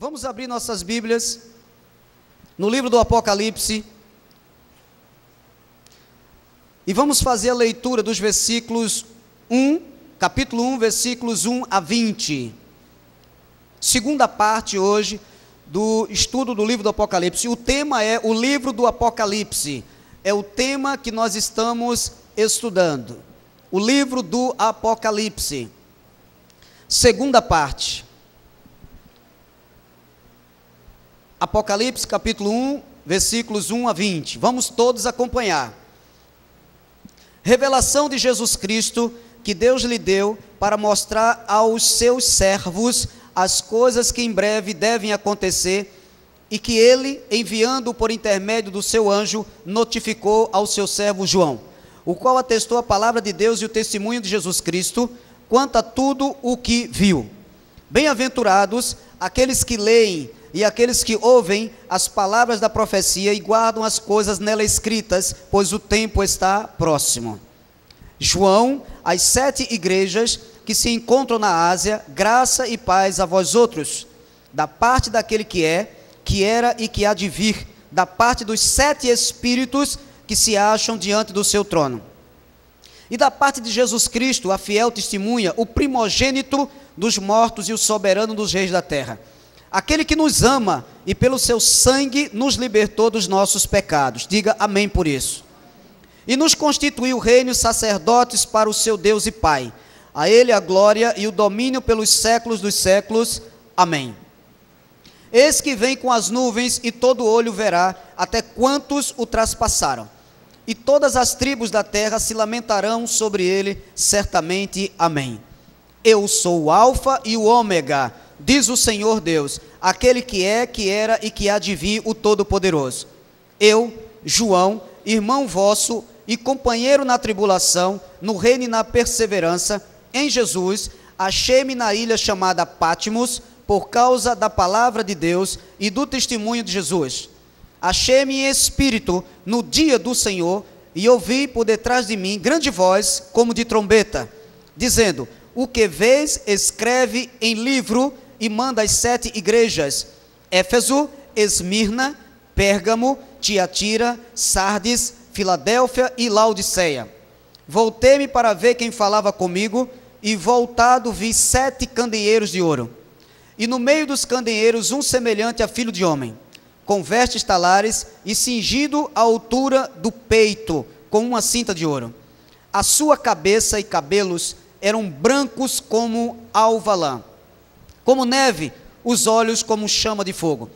Vamos abrir nossas Bíblias no livro do Apocalipse e vamos fazer a leitura dos versículos 1, capítulo 1, versículos 1 a 20. Segunda parte hoje do estudo do livro do Apocalipse. O tema é o livro do Apocalipse. É o tema que nós estamos estudando. O livro do Apocalipse. Segunda parte. Apocalipse capítulo 1, versículos 1 a 20. Vamos todos acompanhar. Revelação de Jesus Cristo que Deus lhe deu para mostrar aos seus servos as coisas que em breve devem acontecer e que ele, enviando por intermédio do seu anjo, notificou ao seu servo João, o qual atestou a palavra de Deus e o testemunho de Jesus Cristo quanto a tudo o que viu. Bem-aventurados aqueles que leem e aqueles que ouvem as palavras da profecia e guardam as coisas nela escritas, pois o tempo está próximo. João, às 7 igrejas que se encontram na Ásia, graça e paz a vós outros, da parte daquele que é, que era e que há de vir, da parte dos 7 espíritos que se acham diante do seu trono. E da parte de Jesus Cristo, a fiel testemunha, o primogênito dos mortos e o soberano dos reis da terra. Aquele que nos ama e pelo seu sangue nos libertou dos nossos pecados. Diga amém por isso. E nos constituiu reino e sacerdotes para o seu Deus e Pai. A ele a glória e o domínio pelos séculos dos séculos. Amém. Eis que vem com as nuvens e todo olho verá, até quantos o traspassaram. E todas as tribos da terra se lamentarão sobre ele, certamente. Amém. Eu sou o Alfa e o Ômega, diz o Senhor Deus, aquele que é, que era e que há de vir, o Todo-Poderoso. Eu, João, irmão vosso e companheiro na tribulação, no reino e na perseverança, em Jesus, achei-me na ilha chamada Patmos, por causa da palavra de Deus e do testemunho de Jesus. Achei-me em espírito no dia do Senhor, e ouvi por detrás de mim grande voz, como de trombeta, dizendo: o que vês, escreve em livro e manda às 7 igrejas: Éfeso, Esmirna, Pérgamo, Tiatira, Sardes, Filadélfia e Laodiceia. Voltei-me para ver quem falava comigo, e voltado vi 7 candeeiros de ouro. E no meio dos candeeiros um semelhante a filho de homem, com vestes talares e cingido à altura do peito, com uma cinta de ouro. A sua cabeça e cabelos eram brancos como alva lã, como neve, os olhos como chama de fogo,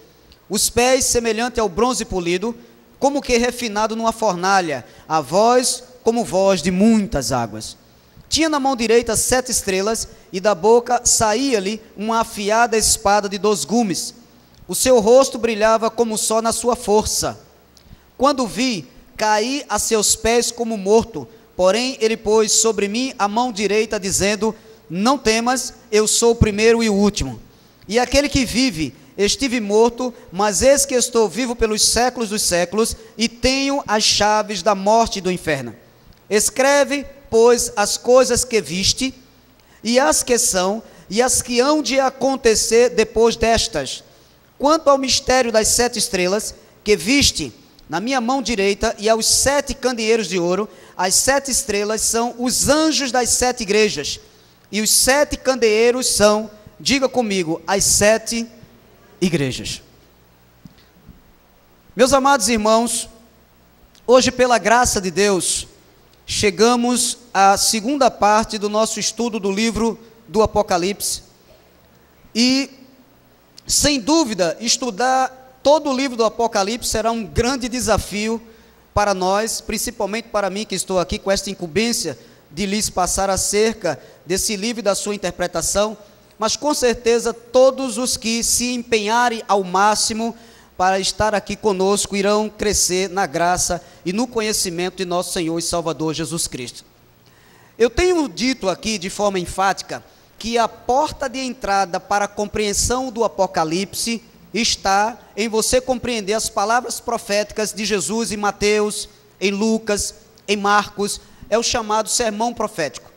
os pés semelhante ao bronze polido, como que refinado numa fornalha, a voz como voz de muitas águas. Tinha na mão direita 7 estrelas, e da boca saía-lhe uma afiada espada de 2 gumes. O seu rosto brilhava como o sol na sua força. Quando vi, caí a seus pés como morto, porém ele pôs sobre mim a mão direita, dizendo: não temas, eu sou o primeiro e o último, e aquele que vive. Estive morto, mas eis que estou vivo pelos séculos dos séculos, e tenho as chaves da morte e do inferno. Escreve, pois, as coisas que viste, e as que são, e as que hão de acontecer depois destas. Quanto ao mistério das 7 estrelas, que viste na minha mão direita, e aos 7 candeeiros de ouro, as 7 estrelas são os anjos das 7 igrejas, e os 7 candeeiros são, diga comigo, as 7 igrejas. Meus amados irmãos, hoje, pela graça de Deus, chegamos à segunda parte do nosso estudo do livro do Apocalipse, e, sem dúvida, estudar todo o livro do Apocalipse será um grande desafio para nós, principalmente para mim, que estou aqui com esta incumbência de lhes passar acerca desse livro e da sua interpretação, mas com certeza todos os que se empenharem ao máximo para estar aqui conosco irão crescer na graça e no conhecimento de nosso Senhor e Salvador Jesus Cristo. Eu tenho dito aqui de forma enfática que a porta de entrada para a compreensão do Apocalipse está em você compreender as palavras proféticas de Jesus em Mateus, em Lucas, em Marcos. É o chamado sermão profético.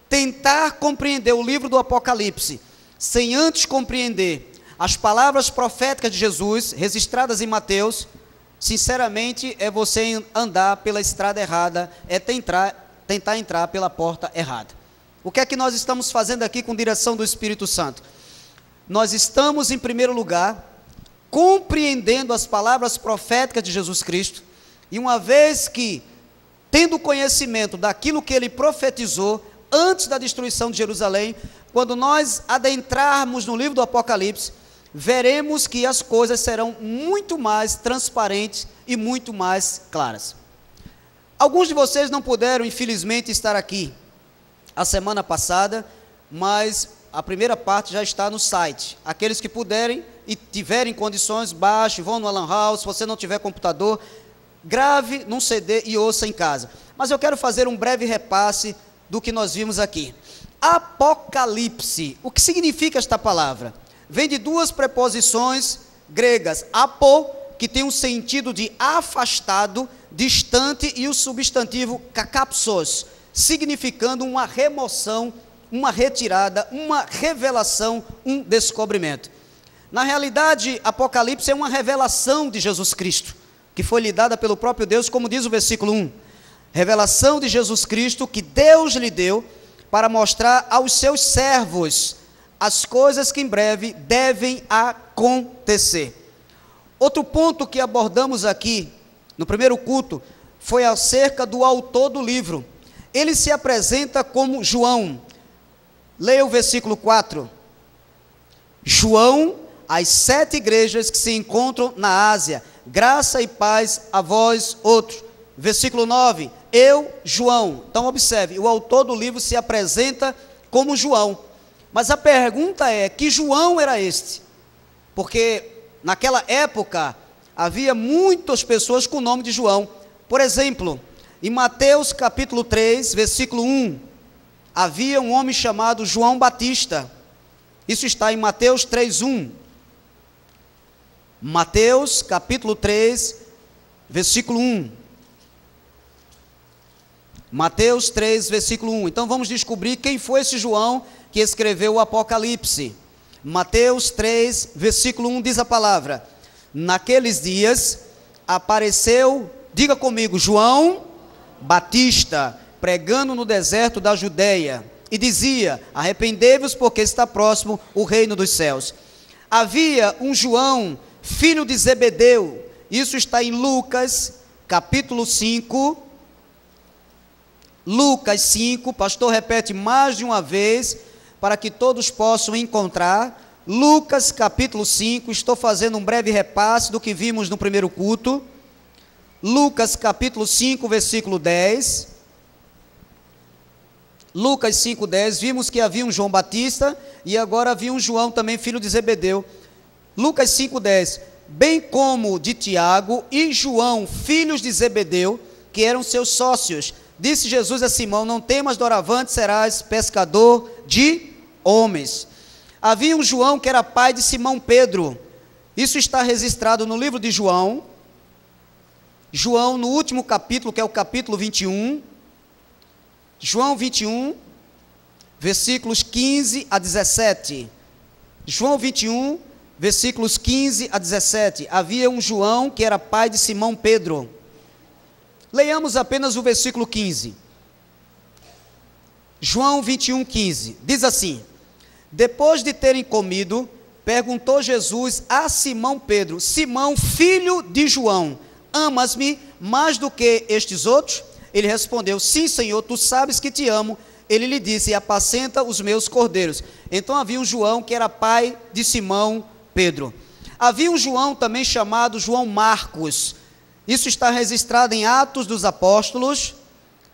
Tentar compreender o livro do Apocalipse sem antes compreender as palavras proféticas de Jesus, registradas em Mateus, sinceramente, é você andar pela estrada errada, é tentar entrar pela porta errada. O que é que nós estamos fazendo aqui com direção do Espírito Santo? Nós estamos, em primeiro lugar, compreendendo as palavras proféticas de Jesus Cristo, e uma vez que, tendo conhecimento daquilo que ele profetizou antes da destruição de Jerusalém, quando nós adentrarmos no livro do Apocalipse, veremos que as coisas serão muito mais transparentes e muito mais claras. Alguns de vocês não puderam, infelizmente, estar aqui a semana passada, mas a primeira parte já está no site. Aqueles que puderem e tiverem condições, baixem, vão no Alan House. Se você não tiver computador, grave num CD e ouça em casa. Mas eu quero fazer um breve repasse do que nós vimos aqui. Apocalipse, o que significa esta palavra? Vem de duas preposições gregas, apo, que tem um sentido de afastado, distante, e o substantivo kakapsos, significando uma remoção, uma retirada, uma revelação, um descobrimento. Na realidade, Apocalipse é uma revelação de Jesus Cristo, que foi lhe dada pelo próprio Deus, como diz o versículo 1. Revelação de Jesus Cristo que Deus lhe deu para mostrar aos seus servos as coisas que em breve devem acontecer. Outro ponto que abordamos aqui, no primeiro culto, foi acerca do autor do livro. Ele se apresenta como João. Leia o versículo 4. João, às 7 igrejas que se encontram na Ásia, graça e paz a vós outros. Versículo 9, eu, João. Então observe, o autor do livro se apresenta como João. Mas a pergunta é, que João era este? Porque naquela época havia muitas pessoas com o nome de João. Por exemplo, em Mateus capítulo 3, versículo 1, havia um homem chamado João Batista. Isso está em Mateus 3:1. Mateus capítulo 3, versículo 1. Mateus 3, versículo 1. Então vamos descobrir quem foi esse João que escreveu o Apocalipse. Mateus 3, versículo 1 diz a palavra: naqueles dias apareceu, diga comigo, João Batista, pregando no deserto da Judeia, e dizia: arrependei-vos, porque está próximo o reino dos céus. Havia um João, filho de Zebedeu. Isso está em Lucas capítulo 5. Lucas 5, pastor repete mais de uma vez, para que todos possam encontrar. Lucas capítulo 5, estou fazendo um breve repasse do que vimos no primeiro culto. Lucas capítulo 5, versículo 10. Lucas 5, 10, vimos que havia um João Batista, e agora havia um João também, filho de Zebedeu. Lucas 5, 10, bem como de Tiago e João, filhos de Zebedeu, que eram seus sócios. Disse Jesus a Simão: não temas, doravante serás pescador de homens. Havia um João que era pai de Simão Pedro. Isso está registrado no livro de João. João, no último capítulo, que é o capítulo 21. João 21, versículos 15 a 17. João 21, versículos 15 a 17. Havia um João que era pai de Simão Pedro. Leiamos apenas o versículo 15. João 21, 15. Diz assim: depois de terem comido, perguntou Jesus a Simão Pedro: Simão, filho de João, amas-me mais do que estes outros? Ele respondeu: sim, Senhor, tu sabes que te amo. Ele lhe disse: apacenta os meus cordeiros. Então havia um João que era pai de Simão Pedro. Havia um João também chamado João Marcos. Isso está registrado em Atos dos Apóstolos,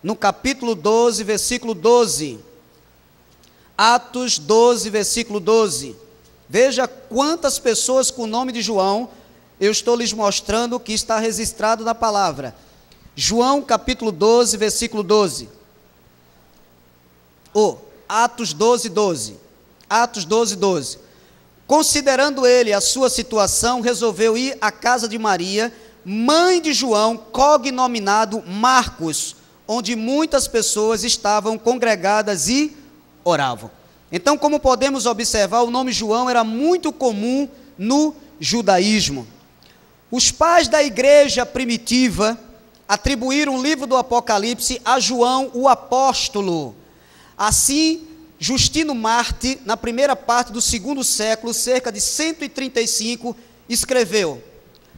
no capítulo 12, versículo 12. Atos 12, versículo 12. Veja quantas pessoas com o nome de João eu estou lhes mostrando que está registrado na palavra. João capítulo 12, versículo 12. Atos 12, 12. Atos 12, 12. Considerando ele a sua situação, resolveu ir à casa de Maria, mãe de João, cognominado Marcos, onde muitas pessoas estavam congregadas e oravam. Então, como podemos observar, o nome João era muito comum no judaísmo. Os pais da igreja primitiva atribuíram o livro do Apocalipse a João, o apóstolo. Assim, Justino Marte, na primeira parte do segundo século, cerca de 135, escreveu: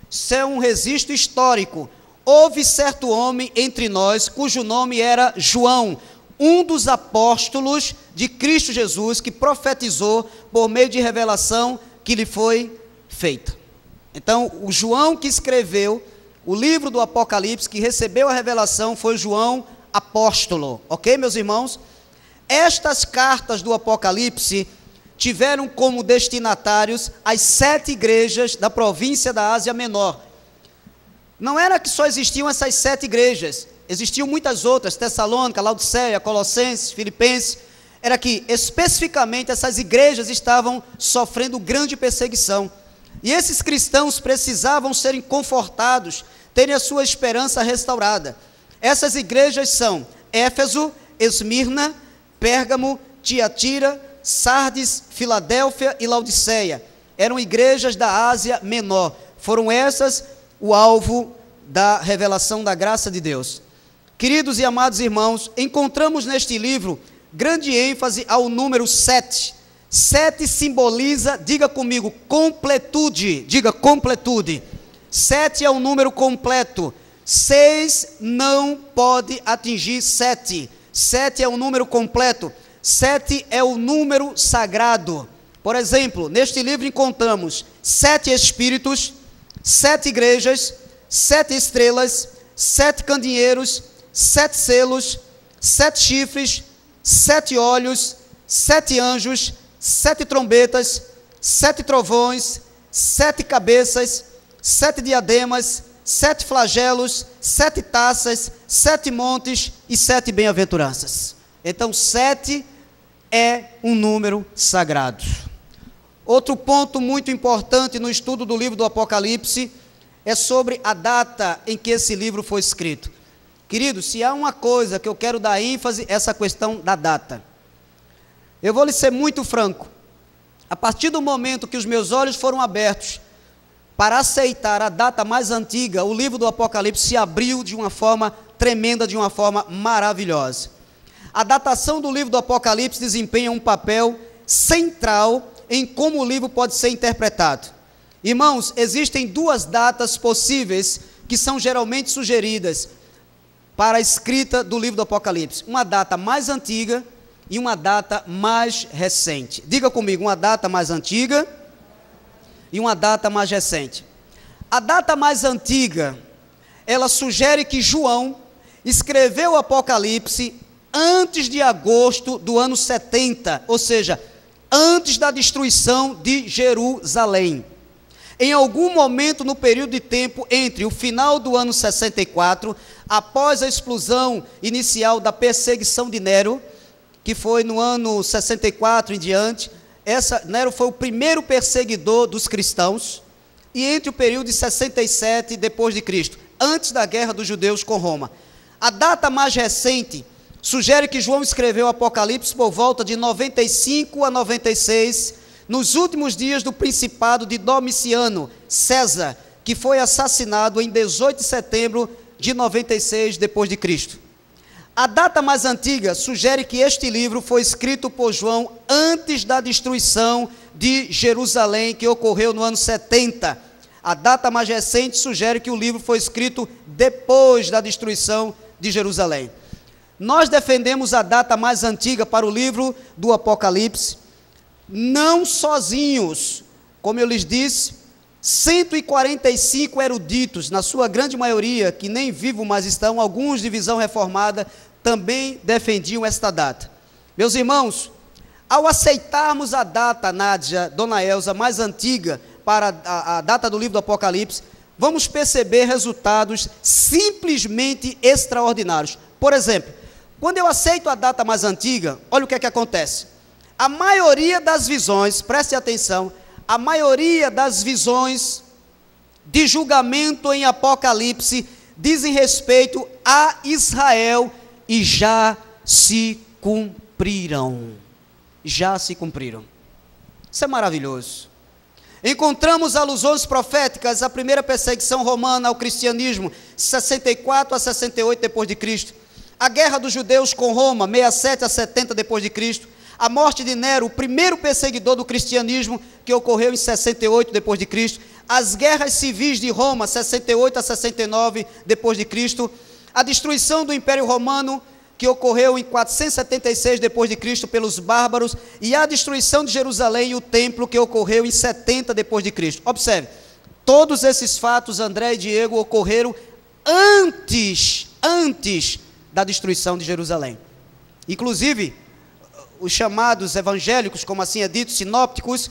isso é um registro histórico. Houve certo homem entre nós, cujo nome era João, um dos apóstolos de Cristo Jesus, que profetizou por meio de revelação que lhe foi feita. Então, o João que escreveu o livro do Apocalipse, que recebeu a revelação, foi João apóstolo. Ok, meus irmãos? Estas cartas do Apocalipse tiveram como destinatários as 7 igrejas da província da Ásia Menor. Não era que só existiam essas 7 igrejas, existiam muitas outras: Tessalônica, Laodiceia, Colossenses, Filipenses. Era que especificamente essas igrejas estavam sofrendo grande perseguição, e esses cristãos precisavam serem confortados, terem a sua esperança restaurada. Essas igrejas são Éfeso, Esmirna, Pérgamo, Tiatira, Sardes, Filadélfia e Laodiceia. Eram igrejas da Ásia Menor. Foram essas o alvo da revelação da graça de Deus. Queridos e amados irmãos, encontramos neste livro grande ênfase ao número 7. 7 simboliza, diga comigo, completude. Diga completude. 7 é um número completo. 6 não pode atingir 7. 7 é um número completo. 7 é o número sagrado. Por exemplo, neste livro encontramos 7 espíritos, 7 igrejas, 7 estrelas, 7 candeeiros, 7 selos, 7 chifres, 7 olhos, 7 anjos, 7 trombetas, 7 trovões, 7 cabeças, 7 diademas, 7 flagelos, 7 taças, 7 montes e 7 bem-aventuranças. Então 7 é um número sagrado. Outro ponto muito importante no estudo do livro do Apocalipse é sobre a data em que esse livro foi escrito. Queridos, se há uma coisa que eu quero dar ênfase, é essa questão da data. Eu vou lhe ser muito franco. A partir do momento que os meus olhos foram abertos para aceitar a data mais antiga, o livro do Apocalipse se abriu de uma forma tremenda, de uma forma maravilhosa. A datação do livro do Apocalipse desempenha um papel central em como o livro pode ser interpretado. Irmãos, existem 2 datas possíveis que são geralmente sugeridas para a escrita do livro do Apocalipse: uma data mais antiga e uma data mais recente. Diga comigo, uma data mais antiga e uma data mais recente. A data mais antiga, ela sugere que João escreveu o Apocalipse antes de agosto do ano 70, ou seja, antes da destruição de Jerusalém. Em algum momento no período de tempo entre o final do ano 64, após a explosão inicial da perseguição de Nero, que foi no ano 64 em diante, Nero foi o primeiro perseguidor dos cristãos, e entre o período de 67 depois de Cristo, antes da guerra dos judeus com Roma. A data mais recente sugere que João escreveu o Apocalipse por volta de 95 a 96, nos últimos dias do principado de Domiciano César, que foi assassinado em 18 de setembro de 96 depois de Cristo. A data mais antiga sugere que este livro foi escrito por João antes da destruição de Jerusalém, que ocorreu no ano 70. A data mais recente sugere que o livro foi escrito depois da destruição de Jerusalém. Nós defendemos a data mais antiga para o livro do Apocalipse, não sozinhos. Como eu lhes disse, 145 eruditos, na sua grande maioria, que nem vivos mais estão, alguns de visão reformada, também defendiam esta data. Meus irmãos, ao aceitarmos a data, Nádia, Dona Elza, mais antiga para a data do livro do Apocalipse, vamos perceber resultados simplesmente extraordinários. Por exemplo, quando eu aceito a data mais antiga, olha o que é que acontece. A maioria das visões, preste atenção, a maioria das visões de julgamento em Apocalipse dizem respeito a Israel e já se cumpriram. já se cumpriram. Isso é maravilhoso. Encontramos alusões proféticas à primeira perseguição romana ao cristianismo, 64 a 68 depois de Cristo. A guerra dos judeus com Roma, 67 a 70 depois de Cristo. A morte de Nero, o primeiro perseguidor do cristianismo, que ocorreu em 68 depois de Cristo. As guerras civis de Roma, 68 a 69 depois de Cristo. A destruição do Império Romano, que ocorreu em 476 depois de Cristo pelos bárbaros, e a destruição de Jerusalém e o templo, que ocorreu em 70 depois de Cristo. Observe, todos esses fatos, André e Diego, ocorreram antes da destruição de Jerusalém. Inclusive, os chamados evangélicos, como assim é dito, sinópticos,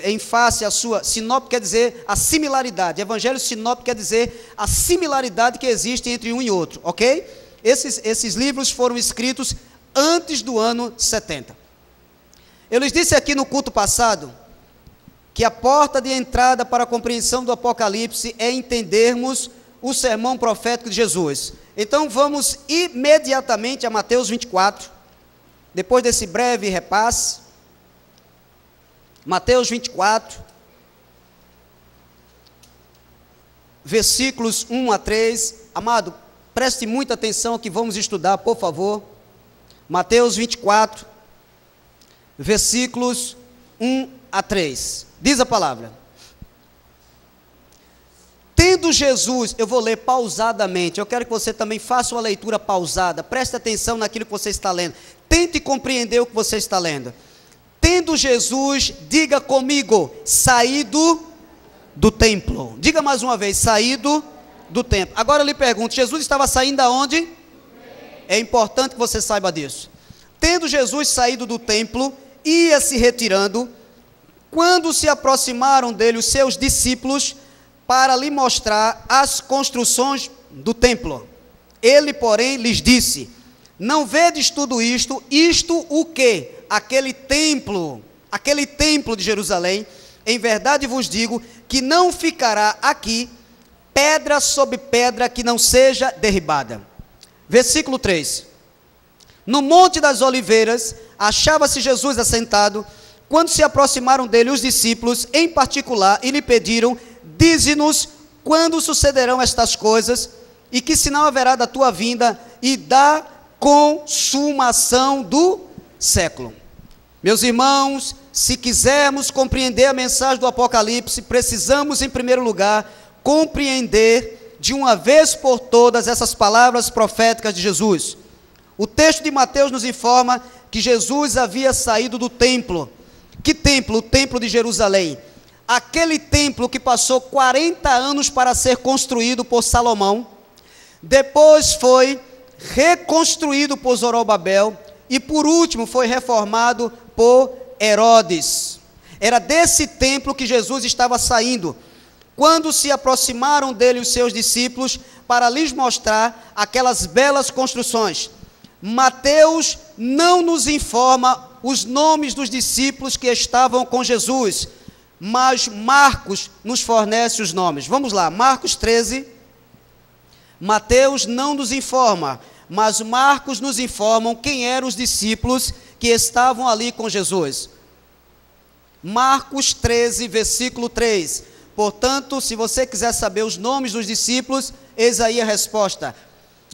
em face à sua, sinóptico quer dizer a similaridade, evangelho sinóptico quer dizer a similaridade que existe entre um e outro, ok? Esses livros foram escritos antes do ano 70. Eu lhes disse aqui no culto passado, que a porta de entrada para a compreensão do Apocalipse é entendermos o sermão profético de Jesus. Então vamos imediatamente a Mateus 24, depois desse breve repasse. Mateus 24, versículos 1 a 3, amado, preste muita atenção ao que vamos estudar, por favor. Mateus 24, versículos 1 a 3, diz a palavra: tendo Jesus, eu vou ler pausadamente, eu quero que você também faça uma leitura pausada, preste atenção naquilo que você está lendo, tente compreender o que você está lendo. Tendo Jesus, diga comigo, saído do templo. Diga mais uma vez, saído do templo. Agora eu lhe pergunto, Jesus estava saindo aonde? É importante que você saiba disso. Tendo Jesus saído do templo, ia se retirando, quando se aproximaram dele os seus discípulos, para lhe mostrar as construções do templo. Ele, porém, lhes disse: não vedes tudo isto? Isto o quê? Aquele templo de Jerusalém, em verdade vos digo, que não ficará aqui pedra sobre pedra que não seja derribada. Versículo 3. No Monte das Oliveiras, achava-se Jesus assentado, quando se aproximaram dele os discípulos, em particular, e lhe pediram: dize-nos quando sucederão estas coisas, e que sinal haverá da tua vinda e da consumação do século. Meus irmãos, se quisermos compreender a mensagem do Apocalipse, precisamos, em primeiro lugar, compreender de uma vez por todas essas palavras proféticas de Jesus. O texto de Mateus nos informa que Jesus havia saído do templo. Que templo? O templo de Jerusalém. Aquele templo que passou 40 anos para ser construído por Salomão, depois foi reconstruído por Zorobabel e por último foi reformado por Herodes. Era desse templo que Jesus estava saindo, quando se aproximaram dele os seus discípulos para lhes mostrar aquelas belas construções. Mateus não nos informa os nomes dos discípulos que estavam com Jesus, mas Marcos nos fornece os nomes. Vamos lá, Marcos 13. Mateus não nos informa, mas Marcos nos informam quem eram os discípulos que estavam ali com Jesus. Marcos 13, versículo 3. Portanto, se você quiser saber os nomes dos discípulos, eis aí a resposta.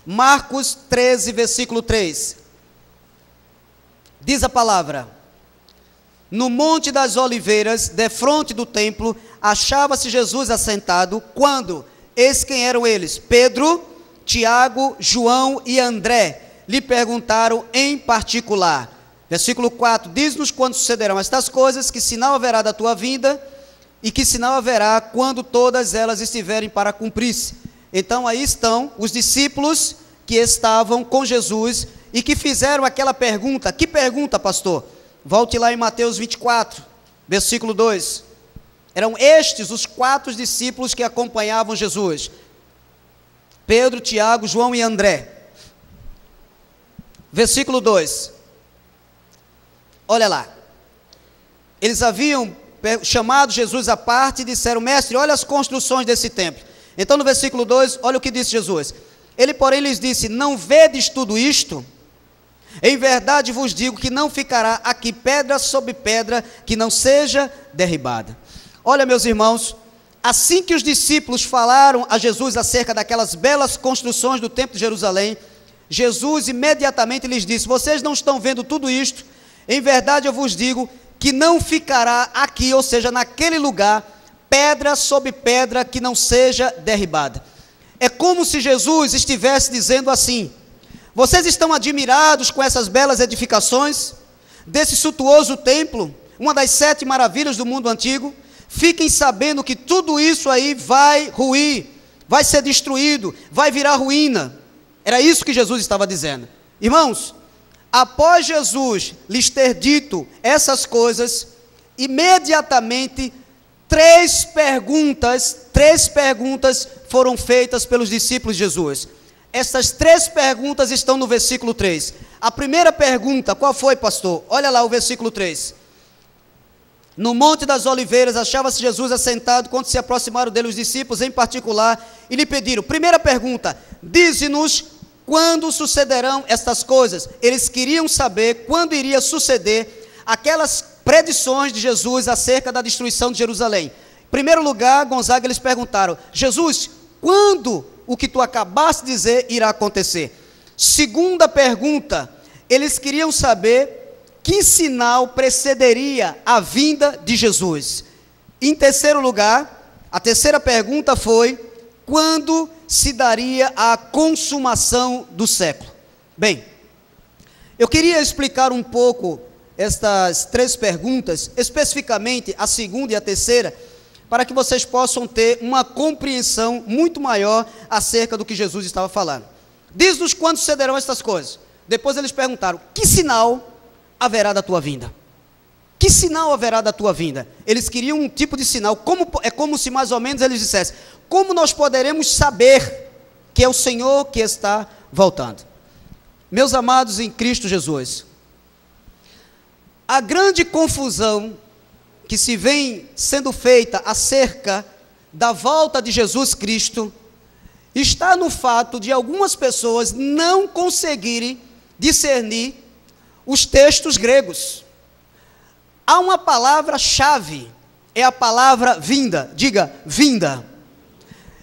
Marcos 13, versículo 3. Diz a palavra: no Monte das Oliveiras, defronte do templo, achava-se Jesus assentado, quando, eis quem eram eles? Pedro, Tiago, João e André, lhe perguntaram em particular. Versículo 4, diz-nos quando sucederão estas coisas, que sinal haverá da tua vinda, e que sinal haverá quando todas elas estiverem para cumprir-se. Então aí estão os discípulos que estavam com Jesus, e que fizeram aquela pergunta. Que pergunta, pastor? Volte lá em Mateus 24, versículo 2. Eram estes os 4 discípulos que acompanhavam Jesus: Pedro, Tiago, João e André. Versículo 2. Olha lá. Eles haviam chamado Jesus à parte e disseram: mestre, olha as construções desse templo. Então no versículo 2, olha o que disse Jesus. Ele, porém, lhes disse: não vedes tudo isto? Em verdade vos digo que não ficará aqui pedra sobre pedra que não seja derribada. Olha, meus irmãos, assim que os discípulos falaram a Jesus acerca daquelas belas construções do templo de Jerusalém, Jesus imediatamente lhes disse: vocês não estão vendo tudo isto? Em verdade eu vos digo que não ficará aqui, ou seja, naquele lugar, pedra sobre pedra que não seja derribada. É como se Jesus estivesse dizendo assim: vocês estão admirados com essas belas edificações, desse suntuoso templo, uma das 7 maravilhas do mundo antigo? Fiquem sabendo que tudo isso aí vai ruir, vai ser destruído, vai virar ruína. Era isso que Jesus estava dizendo. Irmãos, após Jesus lhes ter dito essas coisas, imediatamente 3 perguntas foram feitas pelos discípulos de Jesus. Essas 3 perguntas estão no versículo 3. A primeira pergunta, qual foi, pastor? Olha lá o versículo 3. No Monte das Oliveiras, achava-se Jesus assentado, quando se aproximaram dele os discípulos em particular, e lhe pediram, primeira pergunta, dize-nos quando sucederão estas coisas. Eles queriam saber quando iria suceder aquelas predições de Jesus acerca da destruição de Jerusalém. Em primeiro lugar, Gonzaga, eles perguntaram, Jesus, quando o que tu acabaste de dizer irá acontecer? Segunda pergunta, eles queriam saber que sinal precederia a vinda de Jesus. Em terceiro lugar, a terceira pergunta foi, quando se daria a consumação do século? Bem, eu queria explicar um pouco estas 3 perguntas, especificamente a segunda e a terceira, para que vocês possam ter uma compreensão muito maior acerca do que Jesus estava falando. Diz-nos quando sucederão estas coisas. Depois eles perguntaram, que sinal haverá da tua vinda? Que sinal haverá da tua vinda? Eles queriam um tipo de sinal, é como se mais ou menos eles dissessem, como nós poderemos saber que é o Senhor que está voltando? Meus amados em Cristo Jesus, a grande confusão que se vem sendo feita acerca da volta de Jesus Cristo, está no fato de algumas pessoas não conseguirem discernir os textos gregos. Há uma palavra-chave, é a palavra vinda. Diga, vinda.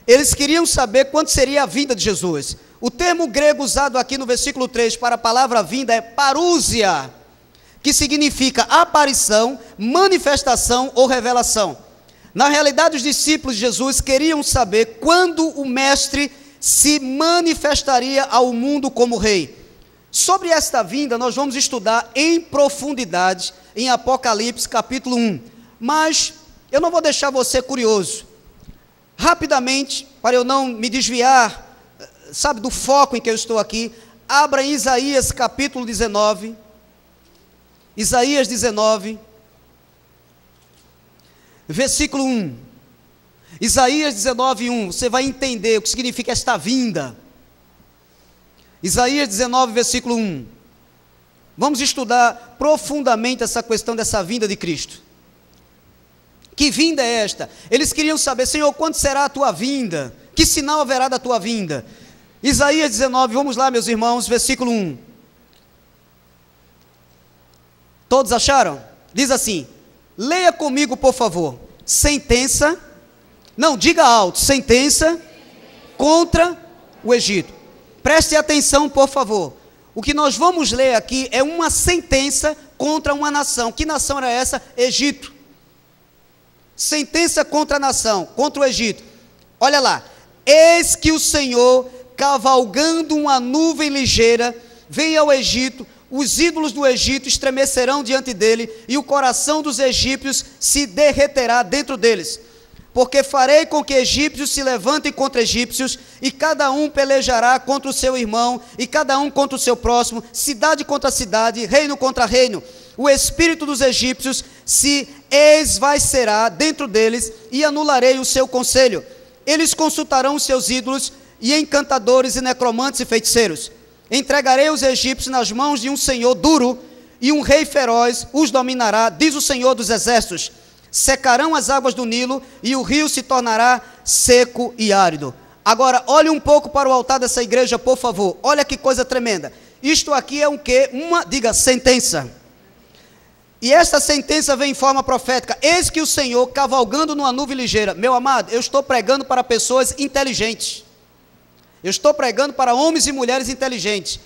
Eles queriam saber quando seria a vinda de Jesus. O termo grego usado aqui no versículo 3 para a palavra vinda é parúsia, que significa aparição, manifestação ou revelação. Na realidade, os discípulos de Jesus queriam saber quando o Mestre se manifestaria ao mundo como Rei. Sobre esta vinda, nós vamos estudar em profundidade em Apocalipse capítulo 1. Mas eu não vou deixar você curioso. Rapidamente, para eu não me desviar, sabe, do foco em que eu estou aqui, abra em Isaías capítulo 19. Isaías 19, versículo 1. Isaías 19, 1. Você vai entender o que significa esta vinda. Isaías 19, versículo 1. Vamos estudar profundamente essa questão dessa vinda de Cristo. Que vinda é esta? Eles queriam saber, Senhor, quando será a tua vinda? Que sinal haverá da tua vinda? Isaías 19, vamos lá, meus irmãos, versículo 1. Todos acharam? Diz assim, leia comigo, por favor. Sentença, não, diga alto, sentença contra o Egito. Preste atenção, por favor. O que nós vamos ler aqui é uma sentença contra uma nação. Que nação era essa? Egito. Sentença contra a nação, contra o Egito. Olha lá. Eis que o Senhor, cavalgando uma nuvem ligeira, vem ao Egito. Os ídolos do Egito estremecerão diante dele, e o coração dos egípcios se derreterá dentro deles. Porque farei com que egípcios se levantem contra egípcios, e cada um pelejará contra o seu irmão, e cada um contra o seu próximo, cidade contra cidade, reino contra reino. O espírito dos egípcios se esvaecerá dentro deles, e anularei o seu conselho. Eles consultarão os seus ídolos, e encantadores, e necromantes e feiticeiros. Entregarei os egípcios nas mãos de um senhor duro, e um rei feroz os dominará, diz o Senhor dos exércitos. Secarão as águas do Nilo, e o rio se tornará seco e árido. Agora, olhe um pouco para o altar dessa igreja, por favor. Olha que coisa tremenda. Isto aqui é um quê? Diga, sentença. E esta sentença vem em forma profética. Eis que o Senhor, cavalgando numa nuvem ligeira. Meu amado, eu estou pregando para pessoas inteligentes. Eu estou pregando para homens e mulheres inteligentes.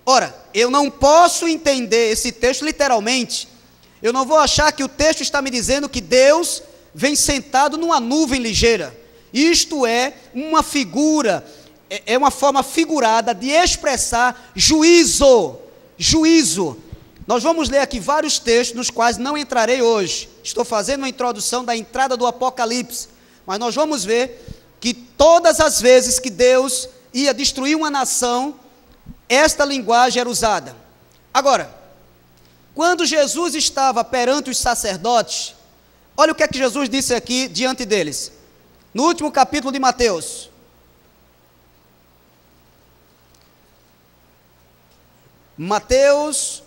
Ora, eu não posso entender esse texto literalmente. Eu não vou achar que o texto está me dizendo que Deus vem sentado numa nuvem ligeira. Isto é uma figura, é uma forma figurada de expressar juízo. Juízo. Nós vamos ler aqui vários textos, nos quais não entrarei hoje. Estou fazendo uma introdução da entrada do Apocalipse. Mas nós vamos ver que todas as vezes que Deus ia destruir uma nação, esta linguagem era usada. Agora, quando Jesus estava perante os sacerdotes, olha o que é que Jesus disse aqui diante deles. No último capítulo de Mateus. Mateus,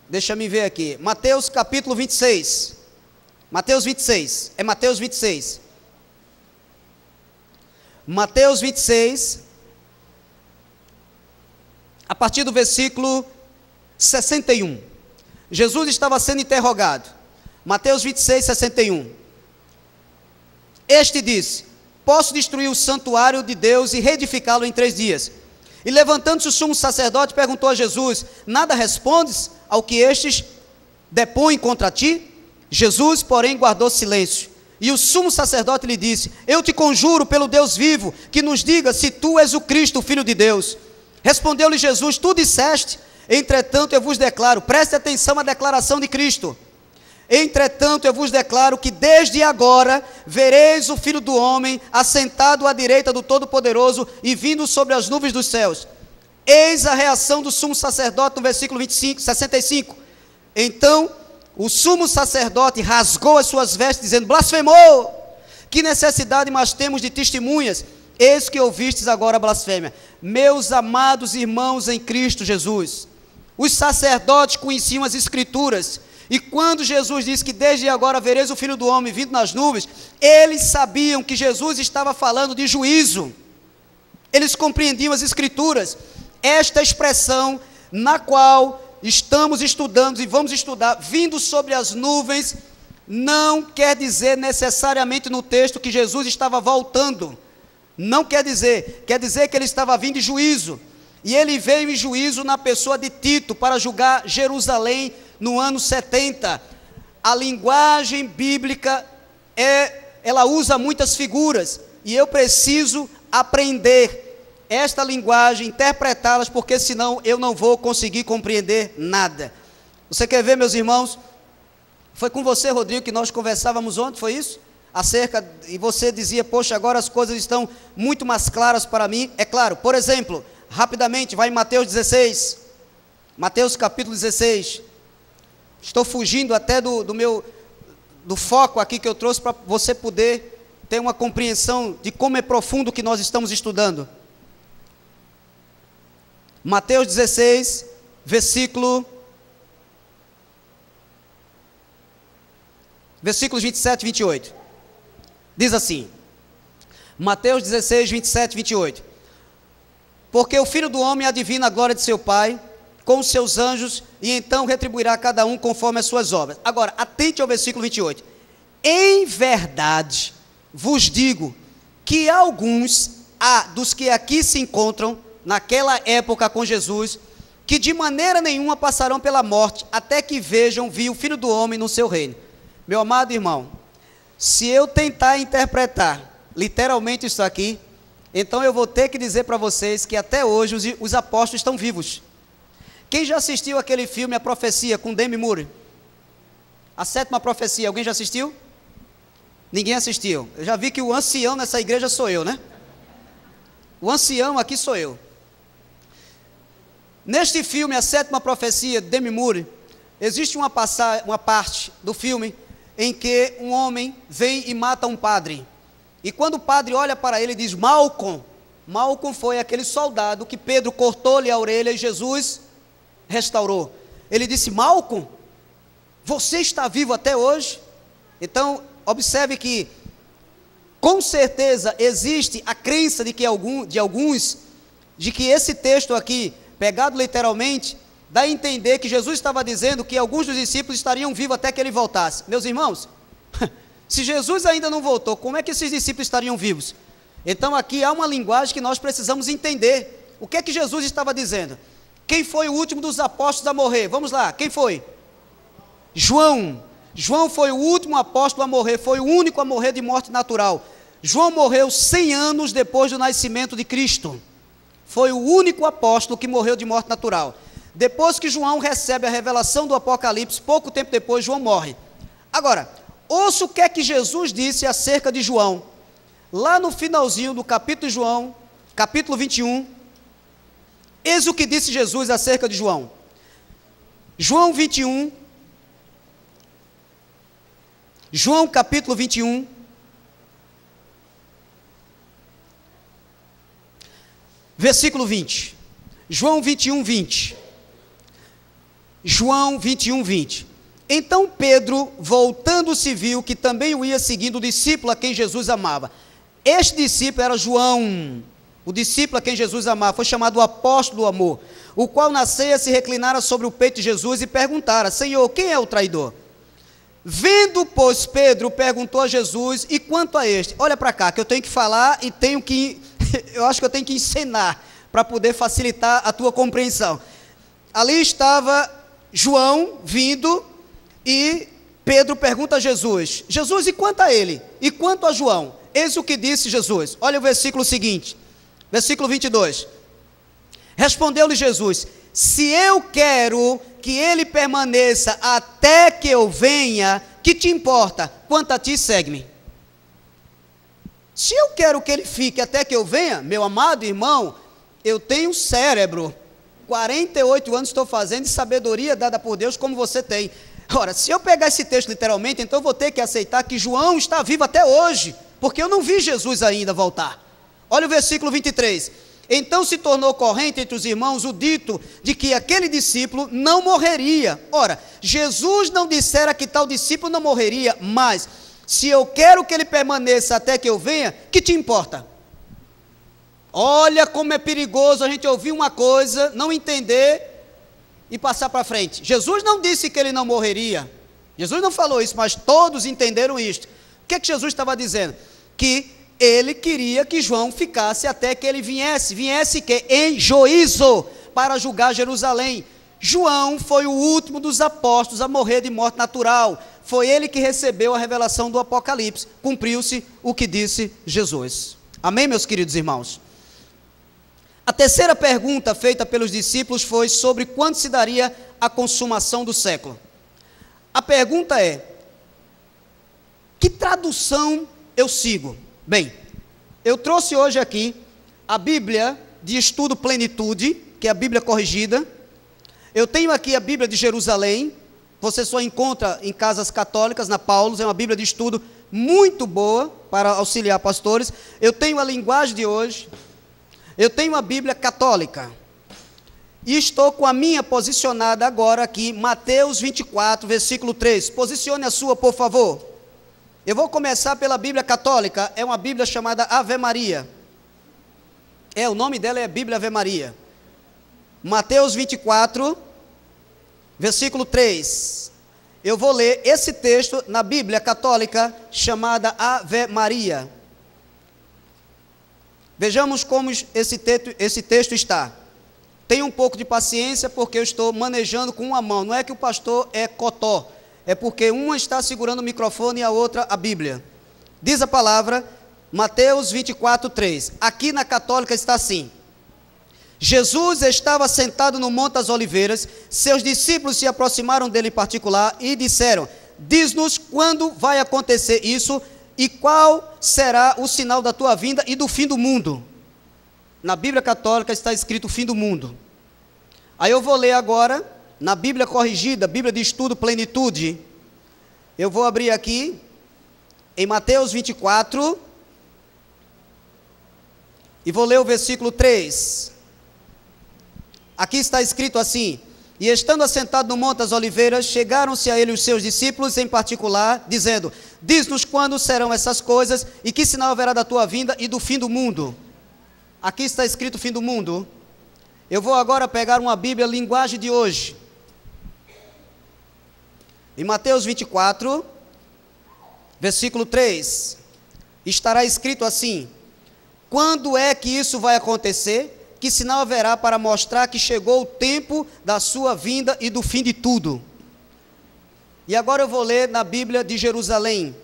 deixa me ver aqui. Mateus capítulo 26. Mateus 26. É Mateus 26. Mateus 26. A partir do versículo 61. Jesus estava sendo interrogado. Mateus 26, 61. Este disse: posso destruir o santuário de Deus e reedificá-lo em 3 dias. E levantando-se o sumo sacerdote, perguntou a Jesus: nada respondes ao que estes depõem contra ti? Jesus, porém, guardou silêncio. E o sumo sacerdote lhe disse: eu te conjuro pelo Deus vivo, que nos diga se tu és o Cristo, o Filho de Deus. Respondeu-lhe Jesus: tu disseste. Entretanto eu vos declaro, preste atenção à declaração de Cristo. Entretanto eu vos declaro que desde agora vereis o Filho do Homem assentado à direita do Todo-Poderoso e vindo sobre as nuvens dos céus. Eis a reação do sumo sacerdote no versículo 65. Então o sumo sacerdote rasgou as suas vestes, dizendo: blasfemou! Que necessidade mais temos de testemunhas? Eis que ouvistes agora a blasfêmia. Meus amados irmãos em Cristo Jesus, os sacerdotes conheciam as Escrituras, e quando Jesus disse que desde agora vereis o Filho do Homem vindo nas nuvens, eles sabiam que Jesus estava falando de juízo. Eles compreendiam as Escrituras. Esta expressão na qual estamos estudando e vamos estudar, vindo sobre as nuvens, não quer dizer necessariamente no texto que Jesus estava voltando. Não quer dizer que ele estava vindo em juízo. E ele veio em juízo na pessoa de Tito para julgar Jerusalém no ano 70. A linguagem bíblica ela usa muitas figuras, e eu preciso aprender esta linguagem, interpretá-las, porque senão eu não vou conseguir compreender nada. Você quer ver, meus irmãos? Foi com você, Rodrigo, que nós conversávamos ontem, foi isso? E você dizia: poxa, agora as coisas estão muito mais claras para mim. É claro, por exemplo, rapidamente, vai em Mateus 16, Mateus capítulo 16, estou fugindo até do foco aqui que eu trouxe, para você poder ter uma compreensão de como é profundo o que nós estamos estudando. Mateus 16, versículos 27 e 28, diz assim, Mateus 16, 27 e 28, porque o Filho do Homem adivina a glória de seu Pai, com os seus anjos, e então retribuirá a cada um conforme as suas obras. Agora, atente ao versículo 28, em verdade vos digo, que alguns dos que aqui se encontram, naquela época com Jesus, que de maneira nenhuma passarão pela morte, até que vejam o Filho do Homem no seu reino. Meu amado irmão, se eu tentar interpretar literalmente isso aqui, então eu vou ter que dizer para vocês que até hoje os apóstolos estão vivos. Quem já assistiu aquele filme A Profecia, com Demi Moore? A Sétima Profecia, alguém já assistiu? Ninguém assistiu. Eu já vi que o ancião nessa igreja sou eu, né? O ancião aqui sou eu. Neste filme, A Sétima Profecia, de Demi Moore, existe uma parte do filme em que um homem vem e mata um padre. E quando o padre olha para ele e diz: Malcolm foi aquele soldado que Pedro cortou-lhe a orelha e Jesus restaurou. Ele disse: Malcolm, você está vivo até hoje? Então, observe que, com certeza, existe a crença de que esse texto aqui pegado literalmente, dá a entender que Jesus estava dizendo que alguns dos discípulos estariam vivos até que ele voltasse. Meus irmãos, se Jesus ainda não voltou, como é que esses discípulos estariam vivos? Então aqui há uma linguagem que nós precisamos entender. O que é que Jesus estava dizendo? Quem foi o último dos apóstolos a morrer? Vamos lá, quem foi? João. João foi o último apóstolo a morrer, foi o único a morrer de morte natural. João morreu 100 anos depois do nascimento de Cristo. Foi o único apóstolo que morreu de morte natural. Depois que João recebe a revelação do Apocalipse, pouco tempo depois, João morre. Agora, ouça o que é que Jesus disse acerca de João. Lá no finalzinho do capítulo de João, capítulo 21, eis o que disse Jesus acerca de João. João 21, João capítulo 21, versículo 20. João 21, 20. João 21, 20. Então Pedro, voltando-se, viu que também o ia seguindo o discípulo a quem Jesus amava. Este discípulo era João, o discípulo a quem Jesus amava, foi chamado o apóstolo do amor, o qual na ceia se reclinara sobre o peito de Jesus e perguntara: Senhor, quem é o traidor? Vendo, pois, Pedro, perguntou a Jesus: e quanto a este? Olha para cá, que eu tenho que falar e tenho que, eu acho que eu tenho que ensinar, para poder facilitar a tua compreensão. Ali estava João vindo e Pedro pergunta a Jesus: Jesus, e quanto a ele? E quanto a João? Eis o que disse Jesus. Olha o versículo seguinte, versículo 22. Respondeu-lhe Jesus: se eu quero que ele permaneça até que eu venha, que te importa? Quanto a ti, segue-me. Se eu quero que ele fique até que eu venha, meu amado irmão, eu tenho cérebro, 48 anos estou fazendo, de sabedoria dada por Deus, como você tem. Ora, se eu pegar esse texto literalmente, então eu vou ter que aceitar que João está vivo até hoje, porque eu não vi Jesus ainda voltar. Olha o versículo 23. Então se tornou corrente entre os irmãos o dito de que aquele discípulo não morreria. Ora, Jesus não dissera que tal discípulo não morreria, mas se eu quero que ele permaneça até que eu venha, que te importa? Olha como é perigoso a gente ouvir uma coisa, não entender e passar para frente. Jesus não disse que ele não morreria. Jesus não falou isso, mas todos entenderam isto. O que é que Jesus estava dizendo? Que ele queria que João ficasse até que ele viesse que em juízo, para julgar Jerusalém. João foi o último dos apóstolos a morrer de morte natural. Foi ele que recebeu a revelação do Apocalipse. Cumpriu-se o que disse Jesus. Amém, meus queridos irmãos? A terceira pergunta feita pelos discípulos foi sobre quando se daria a consumação do século. A pergunta é: que tradução eu sigo? Bem, eu trouxe hoje aqui a Bíblia de Estudo Plenitude, que é a Bíblia corrigida. Eu tenho aqui a Bíblia de Jerusalém, você só encontra em casas católicas, na Paulus, é uma Bíblia de estudo muito boa para auxiliar pastores. Eu tenho a linguagem de hoje, eu tenho a Bíblia católica, e estou com a minha posicionada agora aqui, Mateus 24, versículo 3. Posicione a sua, por favor. Eu vou começar pela Bíblia católica, é uma Bíblia chamada Ave Maria. O nome dela é Bíblia Ave Maria. Mateus 24, versículo 3. Eu vou ler esse texto na Bíblia católica chamada Ave Maria. Vejamos como esse texto está. Tenha um pouco de paciência, porque eu estou manejando com uma mão. Não é que o pastor é cotó, é porque uma está segurando o microfone e a outra a Bíblia. Diz a palavra, Mateus 24, 3. Aqui na católica está assim: Jesus estava sentado no Monte das Oliveiras, seus discípulos se aproximaram dele em particular e disseram: diz-nos quando vai acontecer isso e qual será o sinal da tua vinda e do fim do mundo. Na Bíblia católica está escrito fim do mundo. Aí eu vou ler agora, na Bíblia corrigida, Bíblia de Estudo Plenitude, eu vou abrir aqui, em Mateus 24, e vou ler o versículo 3. Aqui está escrito assim: e estando assentado no Monte das Oliveiras, chegaram-se a ele os seus discípulos em particular, dizendo: diz-nos quando serão essas coisas, e que sinal haverá da tua vinda e do fim do mundo. Aqui está escrito fim do mundo. Eu vou agora pegar uma Bíblia linguagem de hoje. Em Mateus 24, versículo 3, estará escrito assim: quando é que isso vai acontecer? Que sinal haverá para mostrar que chegou o tempo da sua vinda e do fim de tudo? E agora eu vou ler na Bíblia de Jerusalém.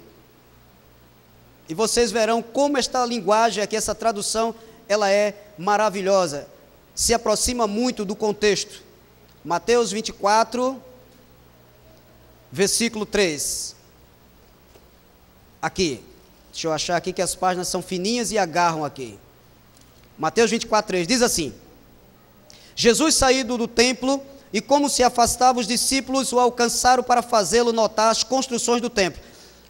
E vocês verão como esta linguagem aqui, essa tradução, ela é maravilhosa. Se aproxima muito do contexto. Mateus 24, versículo 3. Aqui. Deixa eu achar aqui que as páginas são fininhas e agarram aqui. Mateus 24, 3. Diz assim: Jesus saído do templo, e como se afastava, os discípulos o alcançaram para fazê-lo notar as construções do templo.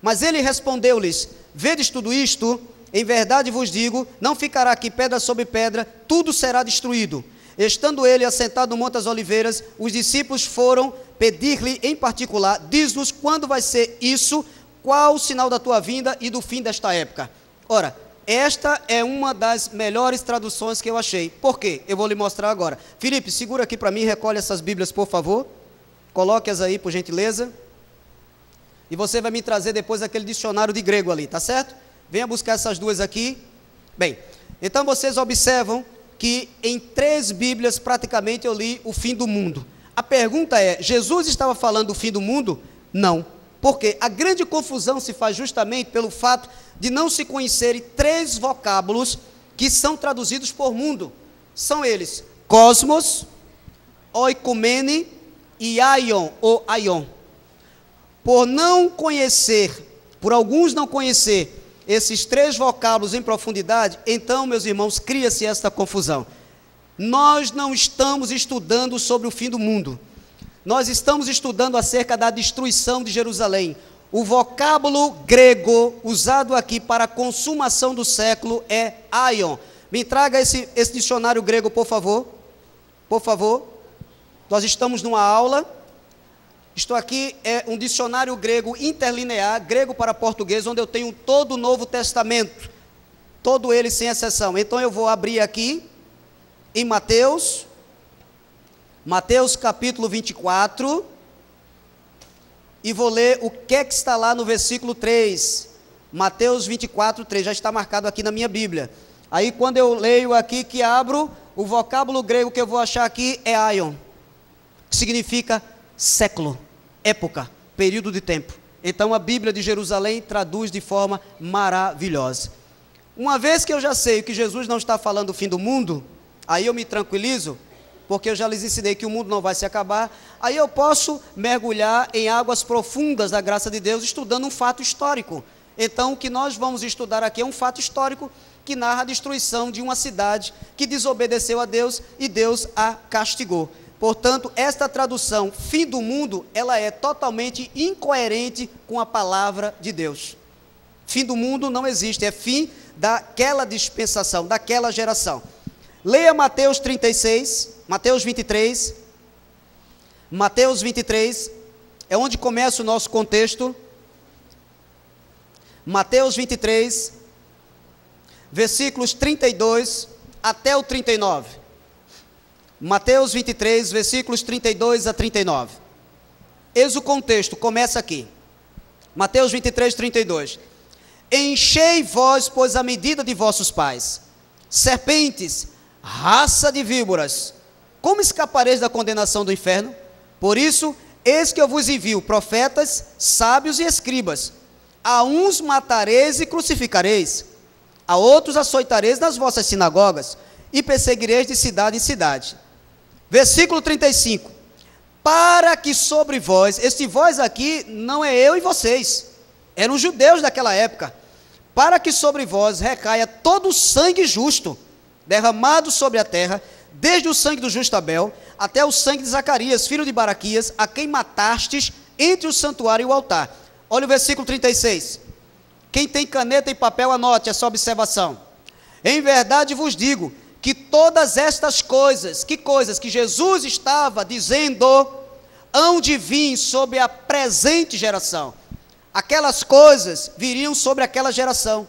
Mas ele respondeu-lhes: vedes tudo isto? Em verdade vos digo, não ficará aqui pedra sobre pedra, tudo será destruído. Estando ele assentado no Monte das Oliveiras, os discípulos foram pedir-lhe em particular: diz-nos quando vai ser isso, qual o sinal da tua vinda e do fim desta época. Ora, esta é uma das melhores traduções que eu achei. Por quê? Eu vou lhe mostrar agora. Felipe, segura aqui para mim, recolhe essas Bíblias, por favor. Coloque-as aí, por gentileza. E você vai me trazer depois aquele dicionário de grego ali, tá certo? Venha buscar essas duas aqui. Bem, então vocês observam que em 3 Bíblias praticamente eu li o fim do mundo. A pergunta é: Jesus estava falando do fim do mundo? Não. Porque a grande confusão se faz justamente pelo fato de não se conhecerem 3 vocábulos que são traduzidos por mundo. São eles: cosmos, oikumene e aion, ou aion. Por não conhecer, por alguns não conhecer esses 3 vocábulos em profundidade, então, meus irmãos, cria-se esta confusão. Nós não estamos estudando sobre o fim do mundo. Nós estamos estudando acerca da destruição de Jerusalém. O vocábulo grego usado aqui para a consumação do século é aion. Me traga esse dicionário grego, por favor. Por favor. Nós estamos numa aula. Isto aqui é um dicionário grego interlinear, grego para português, onde eu tenho todo o Novo Testamento, todo ele sem exceção. Então eu vou abrir aqui em Mateus capítulo 24, e vou ler o que está lá no versículo 3. Mateus 24, 3, já está marcado aqui na minha Bíblia. Aí quando eu leio aqui, que abro, o vocábulo grego que eu vou achar aqui é aion, que significa século, época, período de tempo. Então a Bíblia de Jerusalém traduz de forma maravilhosa. Uma vez que eu já sei que Jesus não está falando do fim do mundo, aí eu me tranquilizo, porque eu já lhes ensinei que o mundo não vai se acabar. Aí eu posso mergulhar em águas profundas da graça de Deus, estudando um fato histórico. Então o que nós vamos estudar aqui é um fato histórico que narra a destruição de uma cidade que desobedeceu a Deus e Deus a castigou. Portanto, esta tradução, fim do mundo, ela é totalmente incoerente com a palavra de Deus. Fim do mundo não existe, é fim daquela dispensação, daquela geração. Leia Mateus 36, Mateus 23. Mateus 23 é onde começa o nosso contexto. Mateus 23, versículos 32 até o 39. Mateus 23, versículos 32 a 39. Eis o contexto, começa aqui. Mateus 23, 32. Enchei vós, pois, a medida de vossos pais. Serpentes, raça de víboras, como escapareis da condenação do inferno? Por isso, eis que eu vos envio profetas, sábios e escribas. A uns matareis e crucificareis, a outros açoitareis nas vossas sinagogas, e perseguireis de cidade em cidade. Versículo 35. Para que sobre vós, este vós aqui não é eu e vocês, eram judeus daquela época, para que sobre vós recaia todo o sangue justo, derramado sobre a terra, desde o sangue do justo Abel, até o sangue de Zacarias, filho de Baraquias, a quem matastes entre o santuário e o altar. Olha o versículo 36. Quem tem caneta e papel, anote essa observação. Em verdade vos digo, que todas estas coisas, que coisas que Jesus estava dizendo, hão de vir sobre a presente geração. Aquelas coisas viriam sobre aquela geração.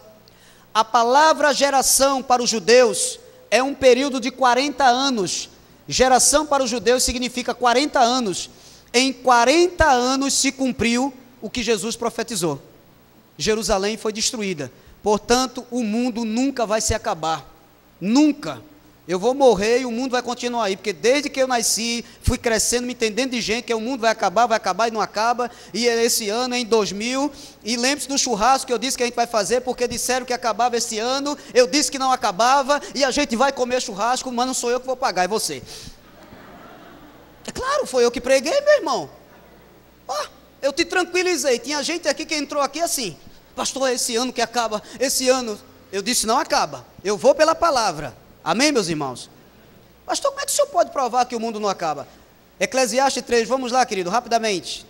A palavra geração para os judeus é um período de 40 anos, Geração para os judeus significa 40 anos. Em 40 anos se cumpriu o que Jesus profetizou. Jerusalém foi destruída. Portanto, o mundo nunca vai se acabar. Nunca. Eu vou morrer e o mundo vai continuar aí, porque desde que eu nasci, fui crescendo, me entendendo de gente, que o mundo vai acabar e não acaba, e esse ano, em 2000, e lembre-se do churrasco que eu disse que a gente vai fazer, porque disseram que acabava esse ano, eu disse que não acabava, e a gente vai comer churrasco, mas não sou eu que vou pagar, é você. É claro, foi eu que preguei, meu irmão. Eu te tranquilizei, tinha gente aqui que entrou aqui assim, pastor, é esse ano que acaba, esse ano, eu disse não acaba, eu vou pela palavra. Amém, meus irmãos? Pastor, como é que o senhor pode provar que o mundo não acaba? Eclesiastes 3, vamos lá, querido, rapidamente.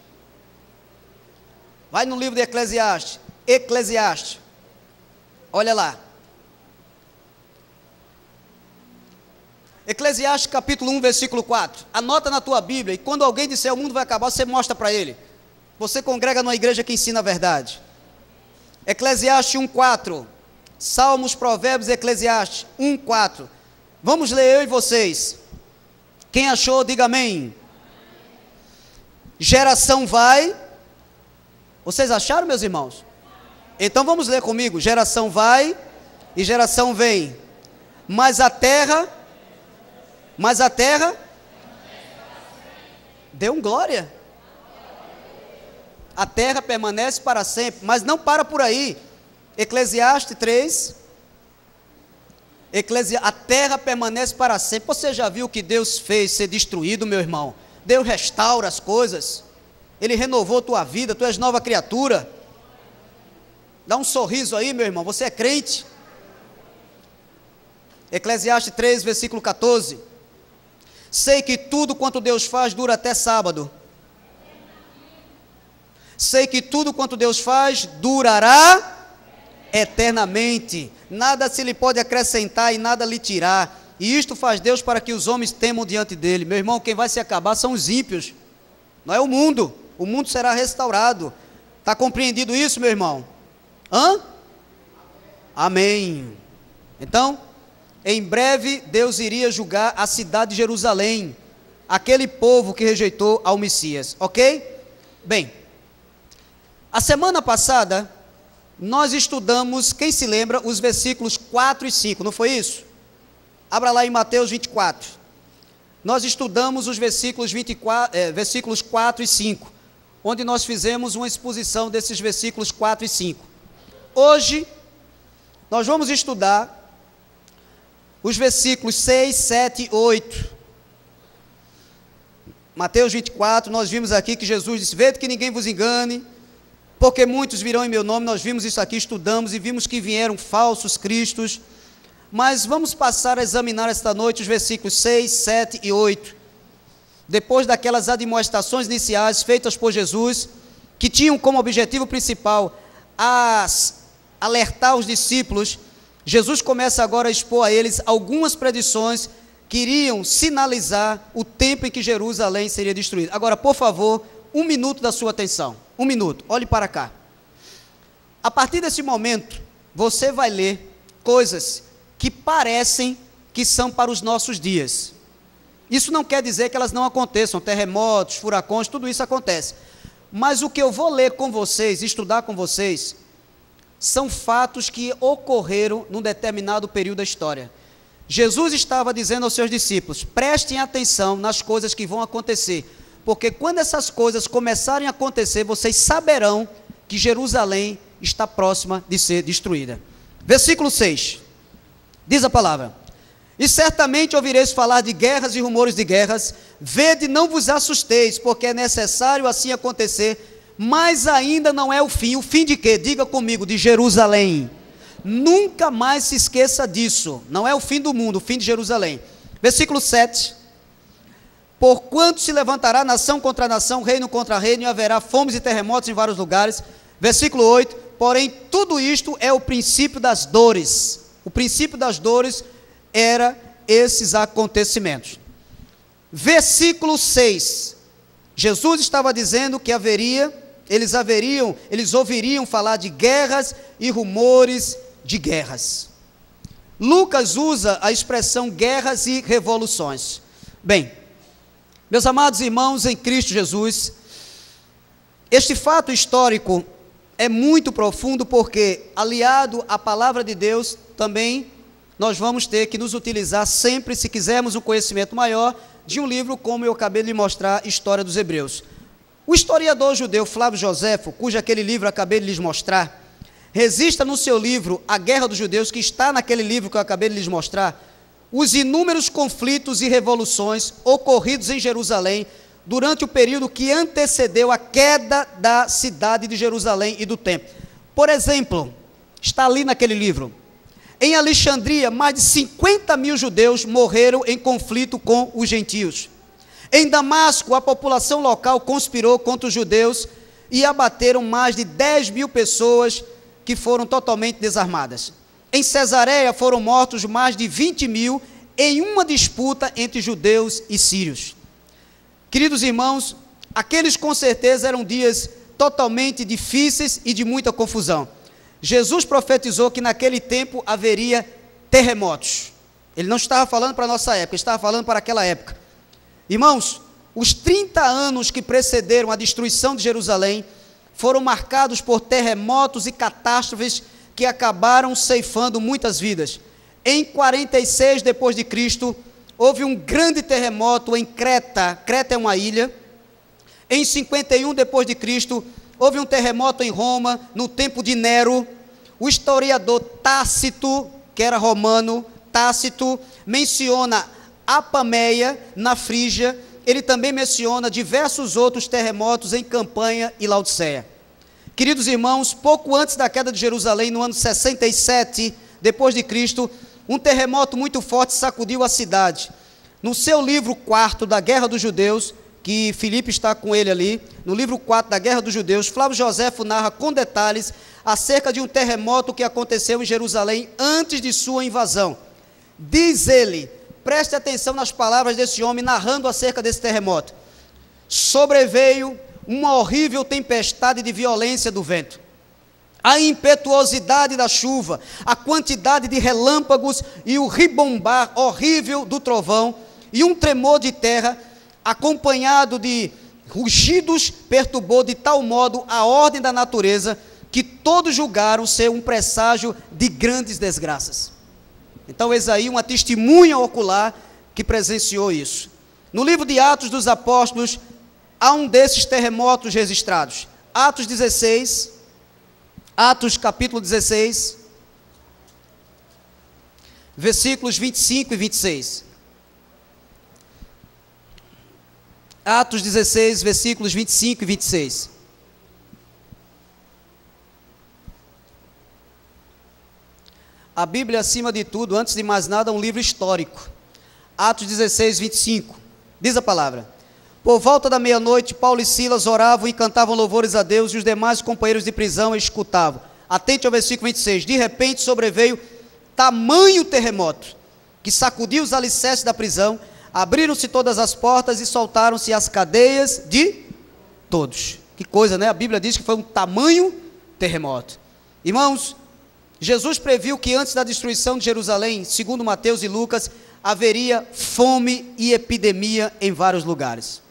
Vai no livro de Eclesiastes. Eclesiastes. Olha lá. Eclesiastes capítulo 1, versículo 4. Anota na tua Bíblia, e quando alguém disser o mundo vai acabar, você mostra para ele. Você congrega numa igreja que ensina a verdade. Eclesiastes 1, 4. Salmos, Provérbios, Eclesiastes 1, 4. Vamos ler eu e vocês. Quem achou, diga amém. Geração vai. Vocês acharam, meus irmãos? Então vamos ler comigo. Geração vai e geração vem. Mas a terra. Dê um glória. A terra permanece para sempre, mas não para por aí. Eclesiastes 3, a terra permanece para sempre. Você já viu o que Deus fez ser destruído, meu irmão? Deus restaura as coisas, Ele renovou tua vida, tu és nova criatura. Dá um sorriso aí, meu irmão, você é crente. Eclesiastes 3, versículo 14. Sei que tudo quanto Deus faz dura até sábado. Sei que tudo quanto Deus faz durará eternamente, nada se lhe pode acrescentar e nada lhe tirar, e isto faz Deus para que os homens temam diante dele. Meu irmão, quem vai se acabar são os ímpios, não é o mundo será restaurado. Está compreendido isso, meu irmão? Amém. Então, em breve Deus iria julgar a cidade de Jerusalém, aquele povo que rejeitou ao Messias, ok? Bem, a semana passada nós estudamos, quem se lembra, os versículos 4 e 5, não foi isso? Abra lá em Mateus 24. Nós estudamos os versículos 4 e 5, onde nós fizemos uma exposição desses versículos 4 e 5. Hoje, nós vamos estudar os versículos 6, 7 e 8. Mateus 24, nós vimos aqui que Jesus disse, vede que ninguém vos engane, porque muitos virão em meu nome. Nós vimos isso aqui, estudamos e vimos que vieram falsos cristos, mas vamos passar a examinar esta noite os versículos 6, 7 e 8, depois daquelas admoestações iniciais feitas por Jesus, que tinham como objetivo principal alertar os discípulos. Jesus começa agora a expor a eles algumas predições que iriam sinalizar o tempo em que Jerusalém seria destruída. Agora, por favor, 1 minuto da sua atenção. 1 minuto, olhe para cá. A partir desse momento, você vai ler coisas que parecem que são para os nossos dias. Isso não quer dizer que elas não aconteçam, terremotos, furacões, tudo isso acontece. Mas o que eu vou ler com vocês, estudar com vocês, são fatos que ocorreram num determinado período da história. Jesus estava dizendo aos seus discípulos, prestem atenção nas coisas que vão acontecer, porque quando essas coisas começarem a acontecer, vocês saberão que Jerusalém está próxima de ser destruída. Versículo 6, diz a palavra, e certamente ouvireis falar de guerras e rumores de guerras, vede, não vos assusteis, porque é necessário assim acontecer, mas ainda não é o fim de quê? Diga comigo, de Jerusalém. Nunca mais se esqueça disso, não é o fim do mundo, o fim de Jerusalém. Versículo 7, porquanto se levantará nação contra nação, reino contra reino, e haverá fomes e terremotos em vários lugares. Versículo 8, porém tudo isto é o princípio das dores. O princípio das dores era esses acontecimentos. Versículo 6, Jesus estava dizendo que eles ouviriam falar de guerras e rumores de guerras. Lucas usa a expressão guerras e revoluções. Bem, meus amados irmãos em Cristo Jesus, este fato histórico é muito profundo porque, aliado à palavra de Deus, também nós vamos ter que nos utilizar sempre, se quisermos um conhecimento maior, de um livro como eu acabei de lhe mostrar, História dos Hebreus. O historiador judeu Flávio Joséfo, cujo aquele livro eu acabei de lhes mostrar, registra no seu livro A Guerra dos Judeus, que está naquele livro que eu acabei de lhes mostrar, os inúmeros conflitos e revoluções ocorridos em Jerusalém durante o período que antecedeu a queda da cidade de Jerusalém e do templo. Por exemplo, está ali naquele livro, em Alexandria, mais de 50 mil judeus morreram em conflito com os gentios. Em Damasco, a população local conspirou contra os judeus e abateram mais de 10 mil pessoas que foram totalmente desarmadas. Em Cesareia foram mortos mais de 20 mil em uma disputa entre judeus e sírios. Queridos irmãos, aqueles com certeza eram dias totalmente difíceis e de muita confusão. Jesus profetizou que naquele tempo haveria terremotos. Ele não estava falando para a nossa época, ele estava falando para aquela época. Irmãos, os 30 anos que precederam a destruição de Jerusalém foram marcados por terremotos e catástrofes que acabaram ceifando muitas vidas. Em 46 depois de Cristo, houve um grande terremoto em Creta. Creta é uma ilha. Em 51 depois de Cristo, houve um terremoto em Roma, no tempo de Nero. O historiador Tácito, que era romano, Tácito, menciona Apameia, na Frígia. Ele também menciona diversos outros terremotos em Campanha e Laodiceia. Queridos irmãos, pouco antes da queda de Jerusalém, no ano 67 depois de Cristo, um terremoto muito forte sacudiu a cidade. No seu livro 4 da Guerra dos Judeus, que Filipe está com ele ali, no livro 4 da Guerra dos Judeus, Flávio Joséfo narra com detalhes acerca de um terremoto que aconteceu em Jerusalém antes de sua invasão. Diz ele, preste atenção nas palavras desse homem narrando acerca desse terremoto: sobreveio uma horrível tempestade de violência do vento, a impetuosidade da chuva, a quantidade de relâmpagos e o ribombar horrível do trovão, e um tremor de terra, acompanhado de rugidos, perturbou de tal modo a ordem da natureza, que todos julgaram ser um presságio de grandes desgraças. Então, eis aí uma testemunha ocular que presenciou isso. No livro de Atos dos Apóstolos, há um desses terremotos registrados. Atos 16, Atos capítulo 16, versículos 25 e 26. Atos 16, versículos 25 e 26. A Bíblia, acima de tudo, antes de mais nada, é um livro histórico. Atos 16, 25. Diz a palavra: por volta da meia-noite, Paulo e Silas oravam e cantavam louvores a Deus, e os demais companheiros de prisão escutavam. Atente ao versículo 26. De repente sobreveio tamanho terremoto, que sacudiu os alicerces da prisão, abriram-se todas as portas e soltaram-se as cadeias de todos. Que coisa, né? A Bíblia diz que foi um tamanho terremoto. Irmãos, Jesus previu que antes da destruição de Jerusalém, segundo Mateus e Lucas, haveria fome e epidemia em vários lugares.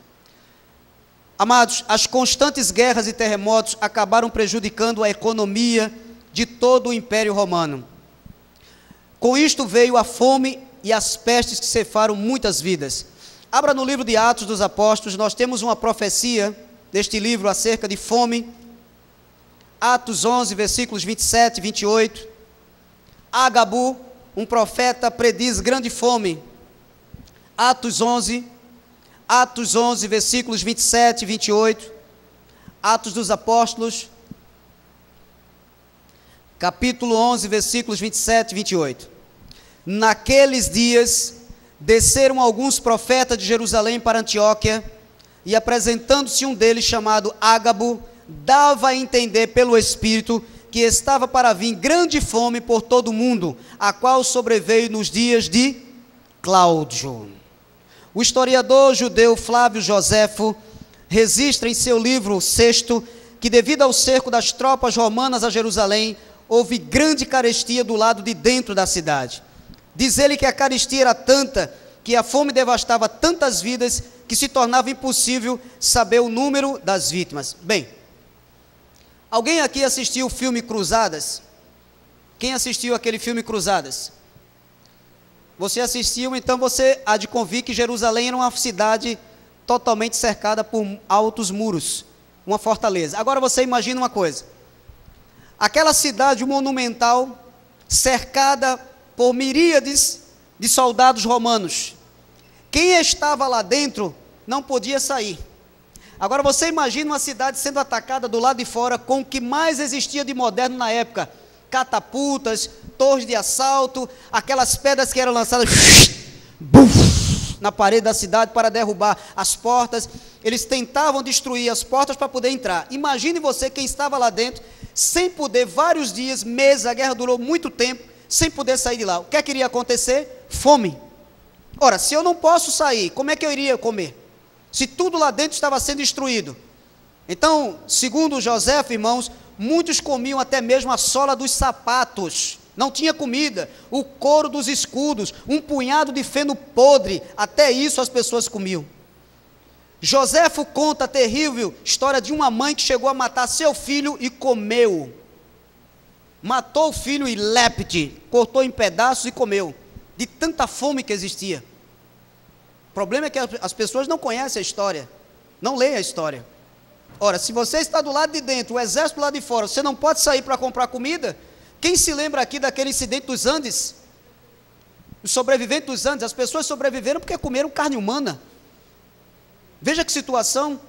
Amados, as constantes guerras e terremotos acabaram prejudicando a economia de todo o Império Romano. Com isto veio a fome e as pestes que ceifaram muitas vidas. Abra no livro de Atos dos Apóstolos, nós temos uma profecia deste livro acerca de fome. Atos 11, versículos 27 e 28. Ágabo, um profeta, prediz grande fome. Atos 11, versículos 27 e 28. Atos dos Apóstolos, capítulo 11, versículos 27 e 28. Naqueles dias, desceram alguns profetas de Jerusalém para Antioquia, e apresentando-se um deles, chamado Ágabo, dava a entender pelo Espírito que estava para vir grande fome por todo o mundo, a qual sobreveio nos dias de Cláudio. O historiador judeu Flávio Joséfo registra em seu livro 6º que, devido ao cerco das tropas romanas a Jerusalém, houve grande carestia do lado de dentro da cidade. Diz ele que a carestia era tanta que a fome devastava tantas vidas que se tornava impossível saber o número das vítimas. Bem, alguém aqui assistiu o filme Cruzadas? Quem assistiu aquele filme Cruzadas? Você assistiu, então você há de convir que Jerusalém era uma cidade totalmente cercada por altos muros, uma fortaleza. Agora você imagina uma coisa, aquela cidade monumental, cercada por miríades de soldados romanos, quem estava lá dentro não podia sair. Agora você imagina uma cidade sendo atacada do lado de fora com o que mais existia de moderno na época, catapultas, torres de assalto, aquelas pedras que eram lançadas na parede da cidade para derrubar as portas. Eles tentavam destruir as portas para poder entrar. Imagine você quem estava lá dentro, sem poder, vários dias, meses, a guerra durou muito tempo, sem poder sair de lá. O que é que iria acontecer? Fome. Ora, se eu não posso sair, como é que eu iria comer? Se tudo lá dentro estava sendo destruído. Então, segundo Joséfo, irmãos, muitos comiam até mesmo a sola dos sapatos, não tinha comida, o couro dos escudos, um punhado de feno podre, até isso as pessoas comiam. Joséfo conta a terrível história de uma mãe que chegou a matar seu filho e comeu. Matou o filho e lepte, cortou em pedaços e comeu, de tanta fome que existia. O problema é que as pessoas não conhecem a história, não leem a história. Ora, se você está do lado de dentro, o exército do lado de fora, você não pode sair para comprar comida. Quem se lembra aqui daquele incidente dos Andes? Os sobreviventes dos Andes, as pessoas sobreviveram porque comeram carne humana. Veja que situação,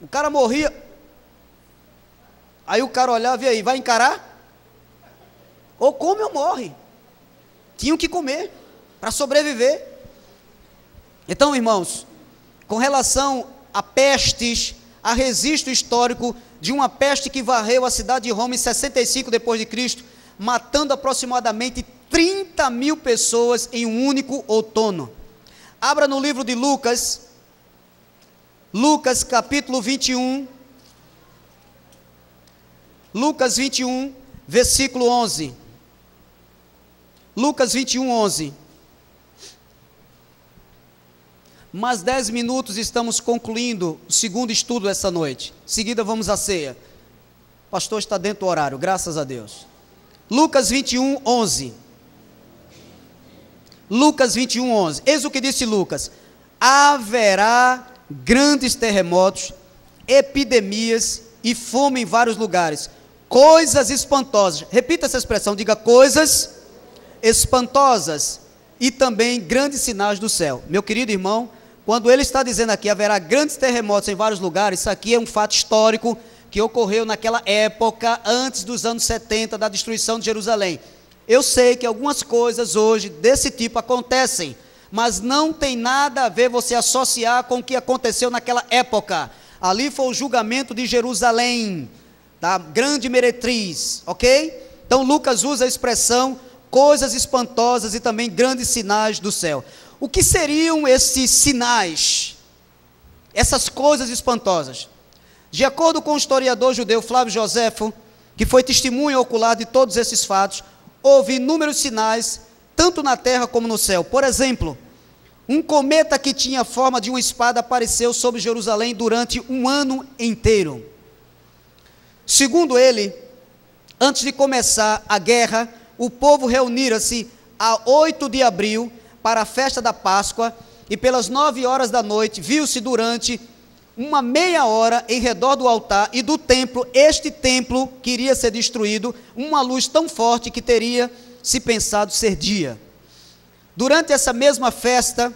o cara morria, aí o cara olhava e aí, vai encarar? Ou come ou morre. Tinham que comer para sobreviver. Então, irmãos, com relação a pestes, há registro histórico de uma peste que varreu a cidade de Roma em 65 depois de Cristo, matando aproximadamente 30 mil pessoas em um único outono. Abra no livro de Lucas, Lucas capítulo 21, Lucas 21, versículo 11. Lucas 21, 11. Mais 10 minutos estamos concluindo o segundo estudo essa noite. Em seguida vamos à ceia. O pastor está dentro do horário, graças a Deus. Lucas 21, 11. Lucas 21, 11. Eis o que disse Lucas: haverá grandes terremotos, epidemias e fome em vários lugares. Coisas espantosas. Repita essa expressão, diga coisas espantosas e também grandes sinais do céu. Meu querido irmão, quando ele está dizendo aqui, haverá grandes terremotos em vários lugares, isso aqui é um fato histórico que ocorreu naquela época, antes dos anos 70, da destruição de Jerusalém. Eu sei que algumas coisas hoje desse tipo acontecem, mas não tem nada a ver você associar com o que aconteceu naquela época. Ali foi o julgamento de Jerusalém, da grande meretriz, ok? Então Lucas usa a expressão coisas espantosas e também grandes sinais do céu. O que seriam esses sinais, essas coisas espantosas? De acordo com o historiador judeu Flávio Joséfo, que foi testemunha ocular de todos esses fatos, houve inúmeros sinais, tanto na terra como no céu. Por exemplo, um cometa que tinha a forma de uma espada apareceu sobre Jerusalém durante um ano inteiro. Segundo ele, antes de começar a guerra, o povo reunira-se a 8 de abril para a festa da Páscoa, e pelas 9 horas da noite, viu-se durante uma meia hora em redor do altar e do templo, este templo que iria ser destruído, uma luz tão forte que teria se pensado ser dia. Durante essa mesma festa,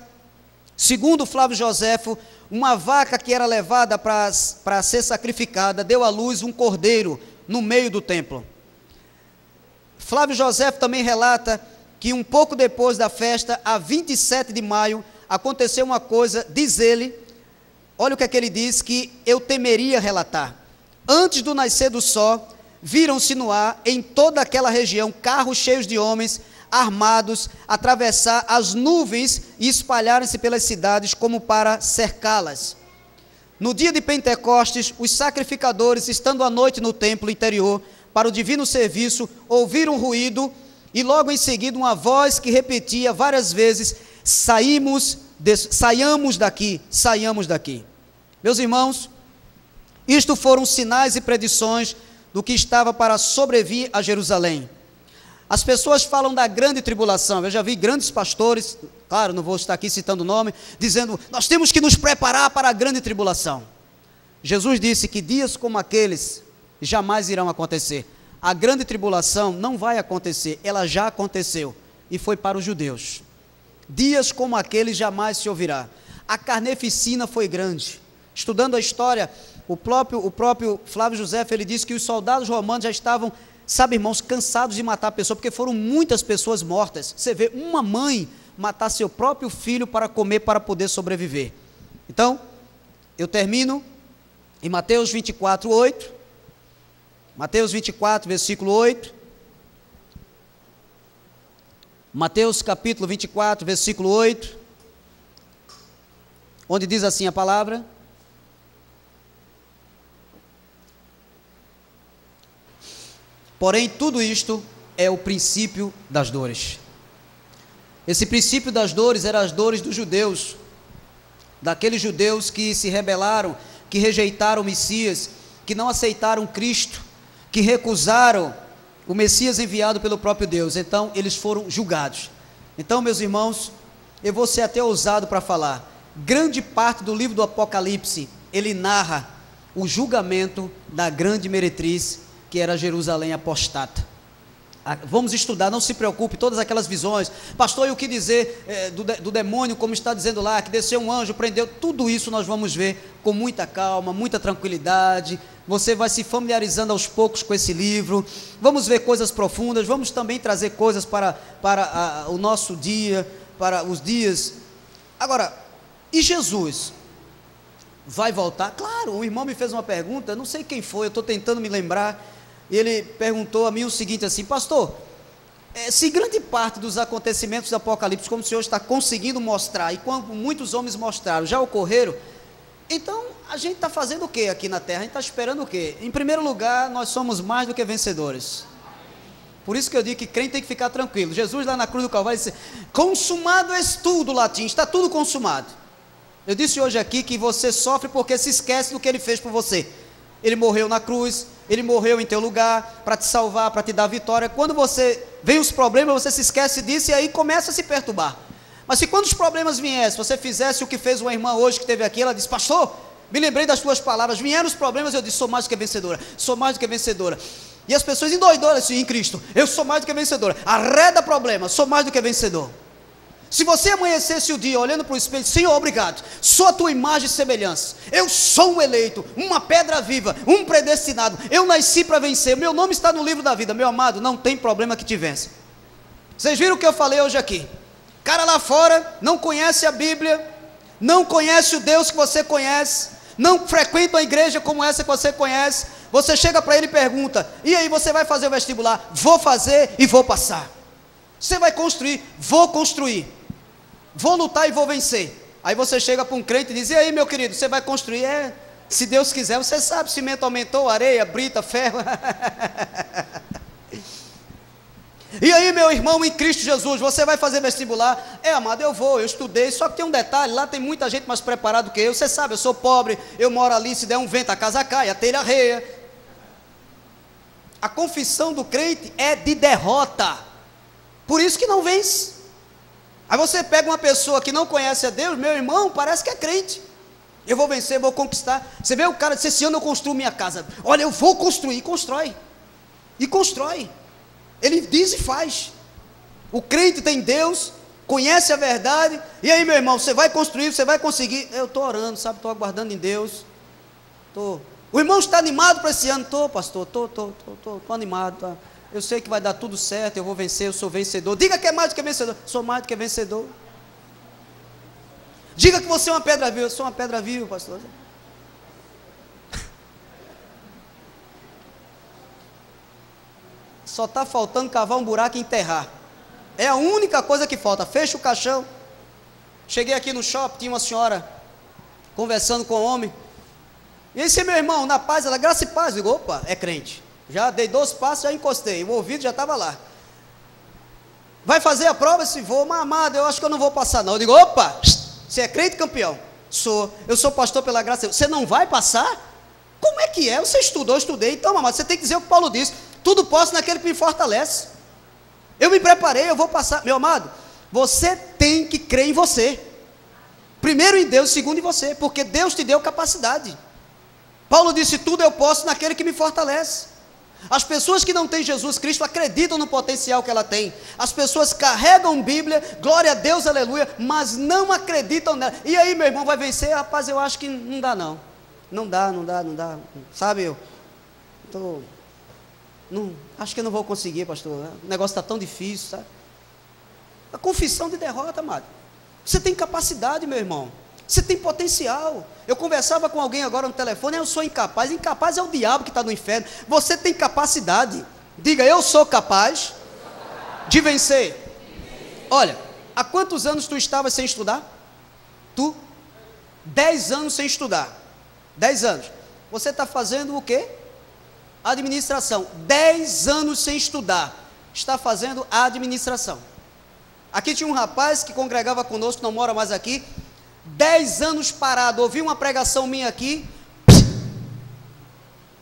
segundo Flávio Joséfo, uma vaca que era levada para ser sacrificada, deu à luz um cordeiro no meio do templo. Flávio Joséfo também relata que um pouco depois da festa, a 27 de maio, aconteceu uma coisa, diz ele, olha o que é que ele diz, que eu temeria relatar. Antes do nascer do sol, viram-se no ar, em toda aquela região, carros cheios de homens, armados, atravessar as nuvens e espalharem-se pelas cidades como para cercá-las. No dia de Pentecostes, os sacrificadores, estando à noite no templo interior, para o divino serviço, ouviram um ruído, e logo em seguida uma voz que repetia várias vezes: saiamos daqui. Meus irmãos, isto foram sinais e predições do que estava para sobrevir a Jerusalém. As pessoas falam da grande tribulação. Eu já vi grandes pastores, claro, não vou estar aqui citando o nome, dizendo, nós temos que nos preparar para a grande tribulação. Jesus disse que dias como aqueles jamais irão acontecer. A grande tribulação não vai acontecer, ela já aconteceu, e foi para os judeus. Dias como aqueles jamais se ouvirá. A carneficina foi grande. Estudando a história, o próprio Flávio José, ele disse que os soldados romanos já estavam, sabe, irmãos, cansados de matar pessoas, porque foram muitas pessoas mortas. Você vê uma mãe matar seu próprio filho para comer, para poder sobreviver. Então, eu termino em Mateus 24, 8. Mateus 24, versículo 8. Mateus capítulo 24, versículo 8. Onde diz assim a palavra: porém, tudo isto é o princípio das dores. Esse princípio das dores eram as dores dos judeus, daqueles judeus que se rebelaram, que rejeitaram o Messias, que não aceitaram Cristo, que recusaram o Messias enviado pelo próprio Deus. Então, eles foram julgados. Então, meus irmãos, eu vou ser até ousado para falar, grande parte do livro do Apocalipse, ele narra o julgamento da grande meretriz, que era Jerusalém apostata. Vamos estudar, não se preocupe, todas aquelas visões, pastor, e o que dizer do demônio, como está dizendo lá, que desceu um anjo, prendeu, tudo isso nós vamos ver com muita calma, muita tranquilidade. Você vai se familiarizando aos poucos com esse livro, vamos ver coisas profundas, vamos também trazer coisas para o nosso dia, para os dias. Agora, e Jesus vai voltar? Claro, o irmão me fez uma pergunta, não sei quem foi, eu estou tentando me lembrar, e ele perguntou a mim o seguinte assim: pastor, se grande parte dos acontecimentos do Apocalipse, como o senhor está conseguindo mostrar, e como muitos homens mostraram, já ocorreram, então a gente está fazendo o que aqui na terra? A gente está esperando o quê? Em primeiro lugar, nós somos mais do que vencedores. Por isso que eu digo que crente tem que ficar tranquilo. Jesus lá na cruz do Calvário disse: consumado és tudo, latim, está tudo consumado. Eu disse hoje aqui que você sofre porque se esquece do que ele fez por você. Ele morreu na cruz, ele morreu em teu lugar, para te salvar, para te dar vitória. Quando você vem os problemas, você se esquece disso e aí começa a se perturbar. Mas se quando os problemas viessem, você fizesse o que fez uma irmã hoje que esteve aqui, ela disse: pastor, me lembrei das tuas palavras, vieram os problemas, eu disse: sou mais do que vencedora, sou mais do que vencedora. E as pessoas endoidaram assim, em Cristo: eu sou mais do que vencedora, arreda problema, sou mais do que vencedor. Se você amanhecesse o dia olhando para o espelho: Senhor, obrigado, sou a tua imagem e semelhança, eu sou um eleito, uma pedra viva, um predestinado, eu nasci para vencer, meu nome está no livro da vida. Meu amado, não tem problema que te vença. Vocês viram o que eu falei hoje aqui? Cara lá fora não conhece a Bíblia, não conhece o Deus que você conhece, não frequenta a igreja como essa que você conhece. Você chega para ele e pergunta: e aí, você vai fazer o vestibular? Vou fazer e vou passar. Você vai construir? Vou construir. Vou lutar e vou vencer. Aí você chega para um crente e diz: e aí, meu querido, você vai construir? Se Deus quiser. Você sabe, cimento aumentou, areia, brita, ferro. E aí, meu irmão em Cristo Jesus, você vai fazer vestibular? Amado, eu estudei, só que tem um detalhe, lá tem muita gente mais preparada do que eu. Você sabe, eu sou pobre, eu moro ali, se der um vento a casa cai, a telha arreia. A confissão do crente é de derrota, por isso que não vence. Aí você pega uma pessoa que não conhece a Deus, meu irmão, parece que é crente. Eu vou vencer, vou conquistar. Você vê o cara dizer: esse ano eu construo minha casa. Olha, eu vou construir, e constrói. E constrói. Ele diz e faz. O crente tem Deus, conhece a verdade. E aí, meu irmão, você vai construir, você vai conseguir. Eu estou orando, sabe, estou aguardando em Deus. O irmão está animado para esse ano? Estou, pastor, estou animado, tá? Eu sei que vai dar tudo certo, eu vou vencer, eu sou vencedor. Diga que é mais do que vencedor. Sou mais do que vencedor. Diga que você é uma pedra viva. Eu sou uma pedra viva, pastor. Só está faltando cavar um buraco e enterrar. É a única coisa que falta. Fecha o caixão. Cheguei aqui no shopping, tinha uma senhora conversando com um homem. E esse meu irmão, na paz, ela: graça e paz. Eu digo: opa, é crente. Já dei 2 passos, já encostei, o ouvido já estava lá. Vai fazer a prova? Se vou, mas amado, eu acho que eu não vou passar não. Eu digo, opa, você é crente campeão? Sou, eu sou pastor pela graça de Deus. Você não vai passar? Como é que é? Você estudou, eu estudei. Então, amado, você tem que dizer o que Paulo disse: tudo posso naquele que me fortalece. Eu me preparei, eu vou passar. Meu amado, você tem que crer em você. Primeiro em Deus, segundo em você, porque Deus te deu capacidade. Paulo disse, tudo eu posso naquele que me fortalece. As pessoas que não têm Jesus Cristo acreditam no potencial que ela tem. As pessoas carregam Bíblia, glória a Deus, aleluia, mas não acreditam nela. E aí, meu irmão, vai vencer? Rapaz, eu acho que não dá não. Não dá. Sabe, acho que eu não vou conseguir, pastor. O negócio está tão difícil, sabe? A confissão de derrota, amado. Você tem capacidade, meu irmão. Você tem potencial. Eu conversava com alguém agora no telefone, eu sou incapaz. Incapaz é o diabo que está no inferno. Você tem capacidade. Diga, eu sou capaz de vencer. Olha, há quantos anos tu estavas sem estudar? 10 anos sem estudar. 10 anos. Você está fazendo o quê? Administração. 10 anos sem estudar. Está fazendo administração. Aqui tinha um rapaz que congregava conosco, não mora mais aqui. 10 anos parado, ouviu uma pregação minha aqui,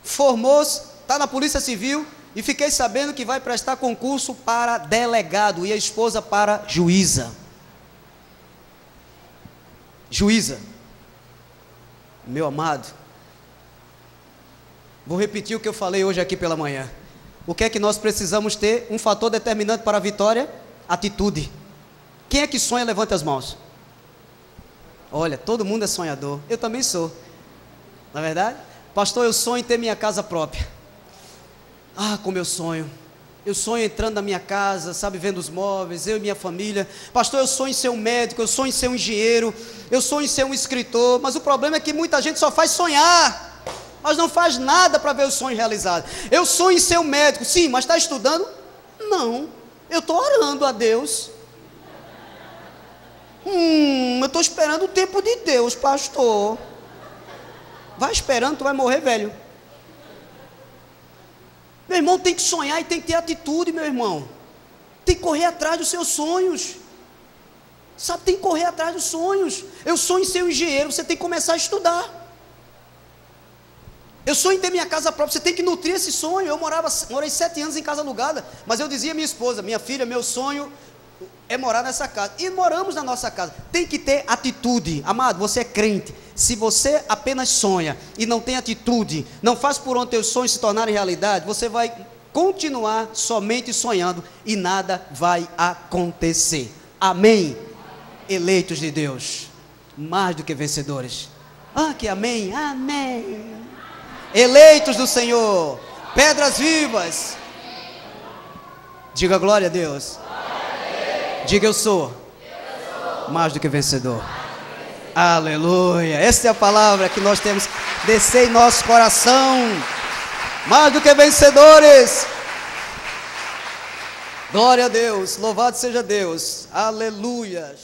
formou-se, está na Polícia Civil, e fiquei sabendo que vai prestar concurso para delegado, e a esposa para juíza. Meu amado, vou repetir o que eu falei hoje aqui pela manhã. O que é que nós precisamos ter? Um fator determinante para a vitória? Atitude. Quem é que sonha? Levante as mãos. Olha, todo mundo é sonhador, eu também sou, não é verdade? Pastor, eu sonho em ter minha casa própria. Como eu sonho entrando na minha casa, sabe, vendo os móveis, eu e minha família. Pastor, eu sonho em ser um médico, eu sonho em ser um engenheiro, eu sonho em ser um escritor, mas o problema é que muita gente só faz sonhar, mas não faz nada para ver o sonho realizado. Eu sonho em ser um médico, sim, mas está estudando? Não, eu estou orando a Deus. Eu estou esperando o tempo de Deus, pastor. Vai esperando, tu vai morrer velho. Meu irmão, tem que sonhar e tem que ter atitude, meu irmão. Tem que correr atrás dos seus sonhos. Sabe, tem que correr atrás dos sonhos. Eu sonho em ser um engenheiro, você tem que começar a estudar. Eu sonho em ter minha casa própria, você tem que nutrir esse sonho. Eu morei 7 anos em casa alugada, mas eu dizia à minha esposa, minha filha, meu sonho é morar nessa casa, e moramos na nossa casa. Tem que ter atitude, amado, você é crente. Se você apenas sonha e não tem atitude, não faz por onde teus sonhos se tornarem realidade, você vai continuar somente sonhando e nada vai acontecer. Amém? Eleitos de Deus, mais do que vencedores. Que amém, amém. Eleitos do Senhor, pedras vivas. Diga glória a Deus. Diga, eu sou mais do que vencedor. Aleluia. Essa é a palavra que nós temos. Descer em nosso coração. Mais do que vencedores. Glória a Deus. Louvado seja Deus. Aleluia.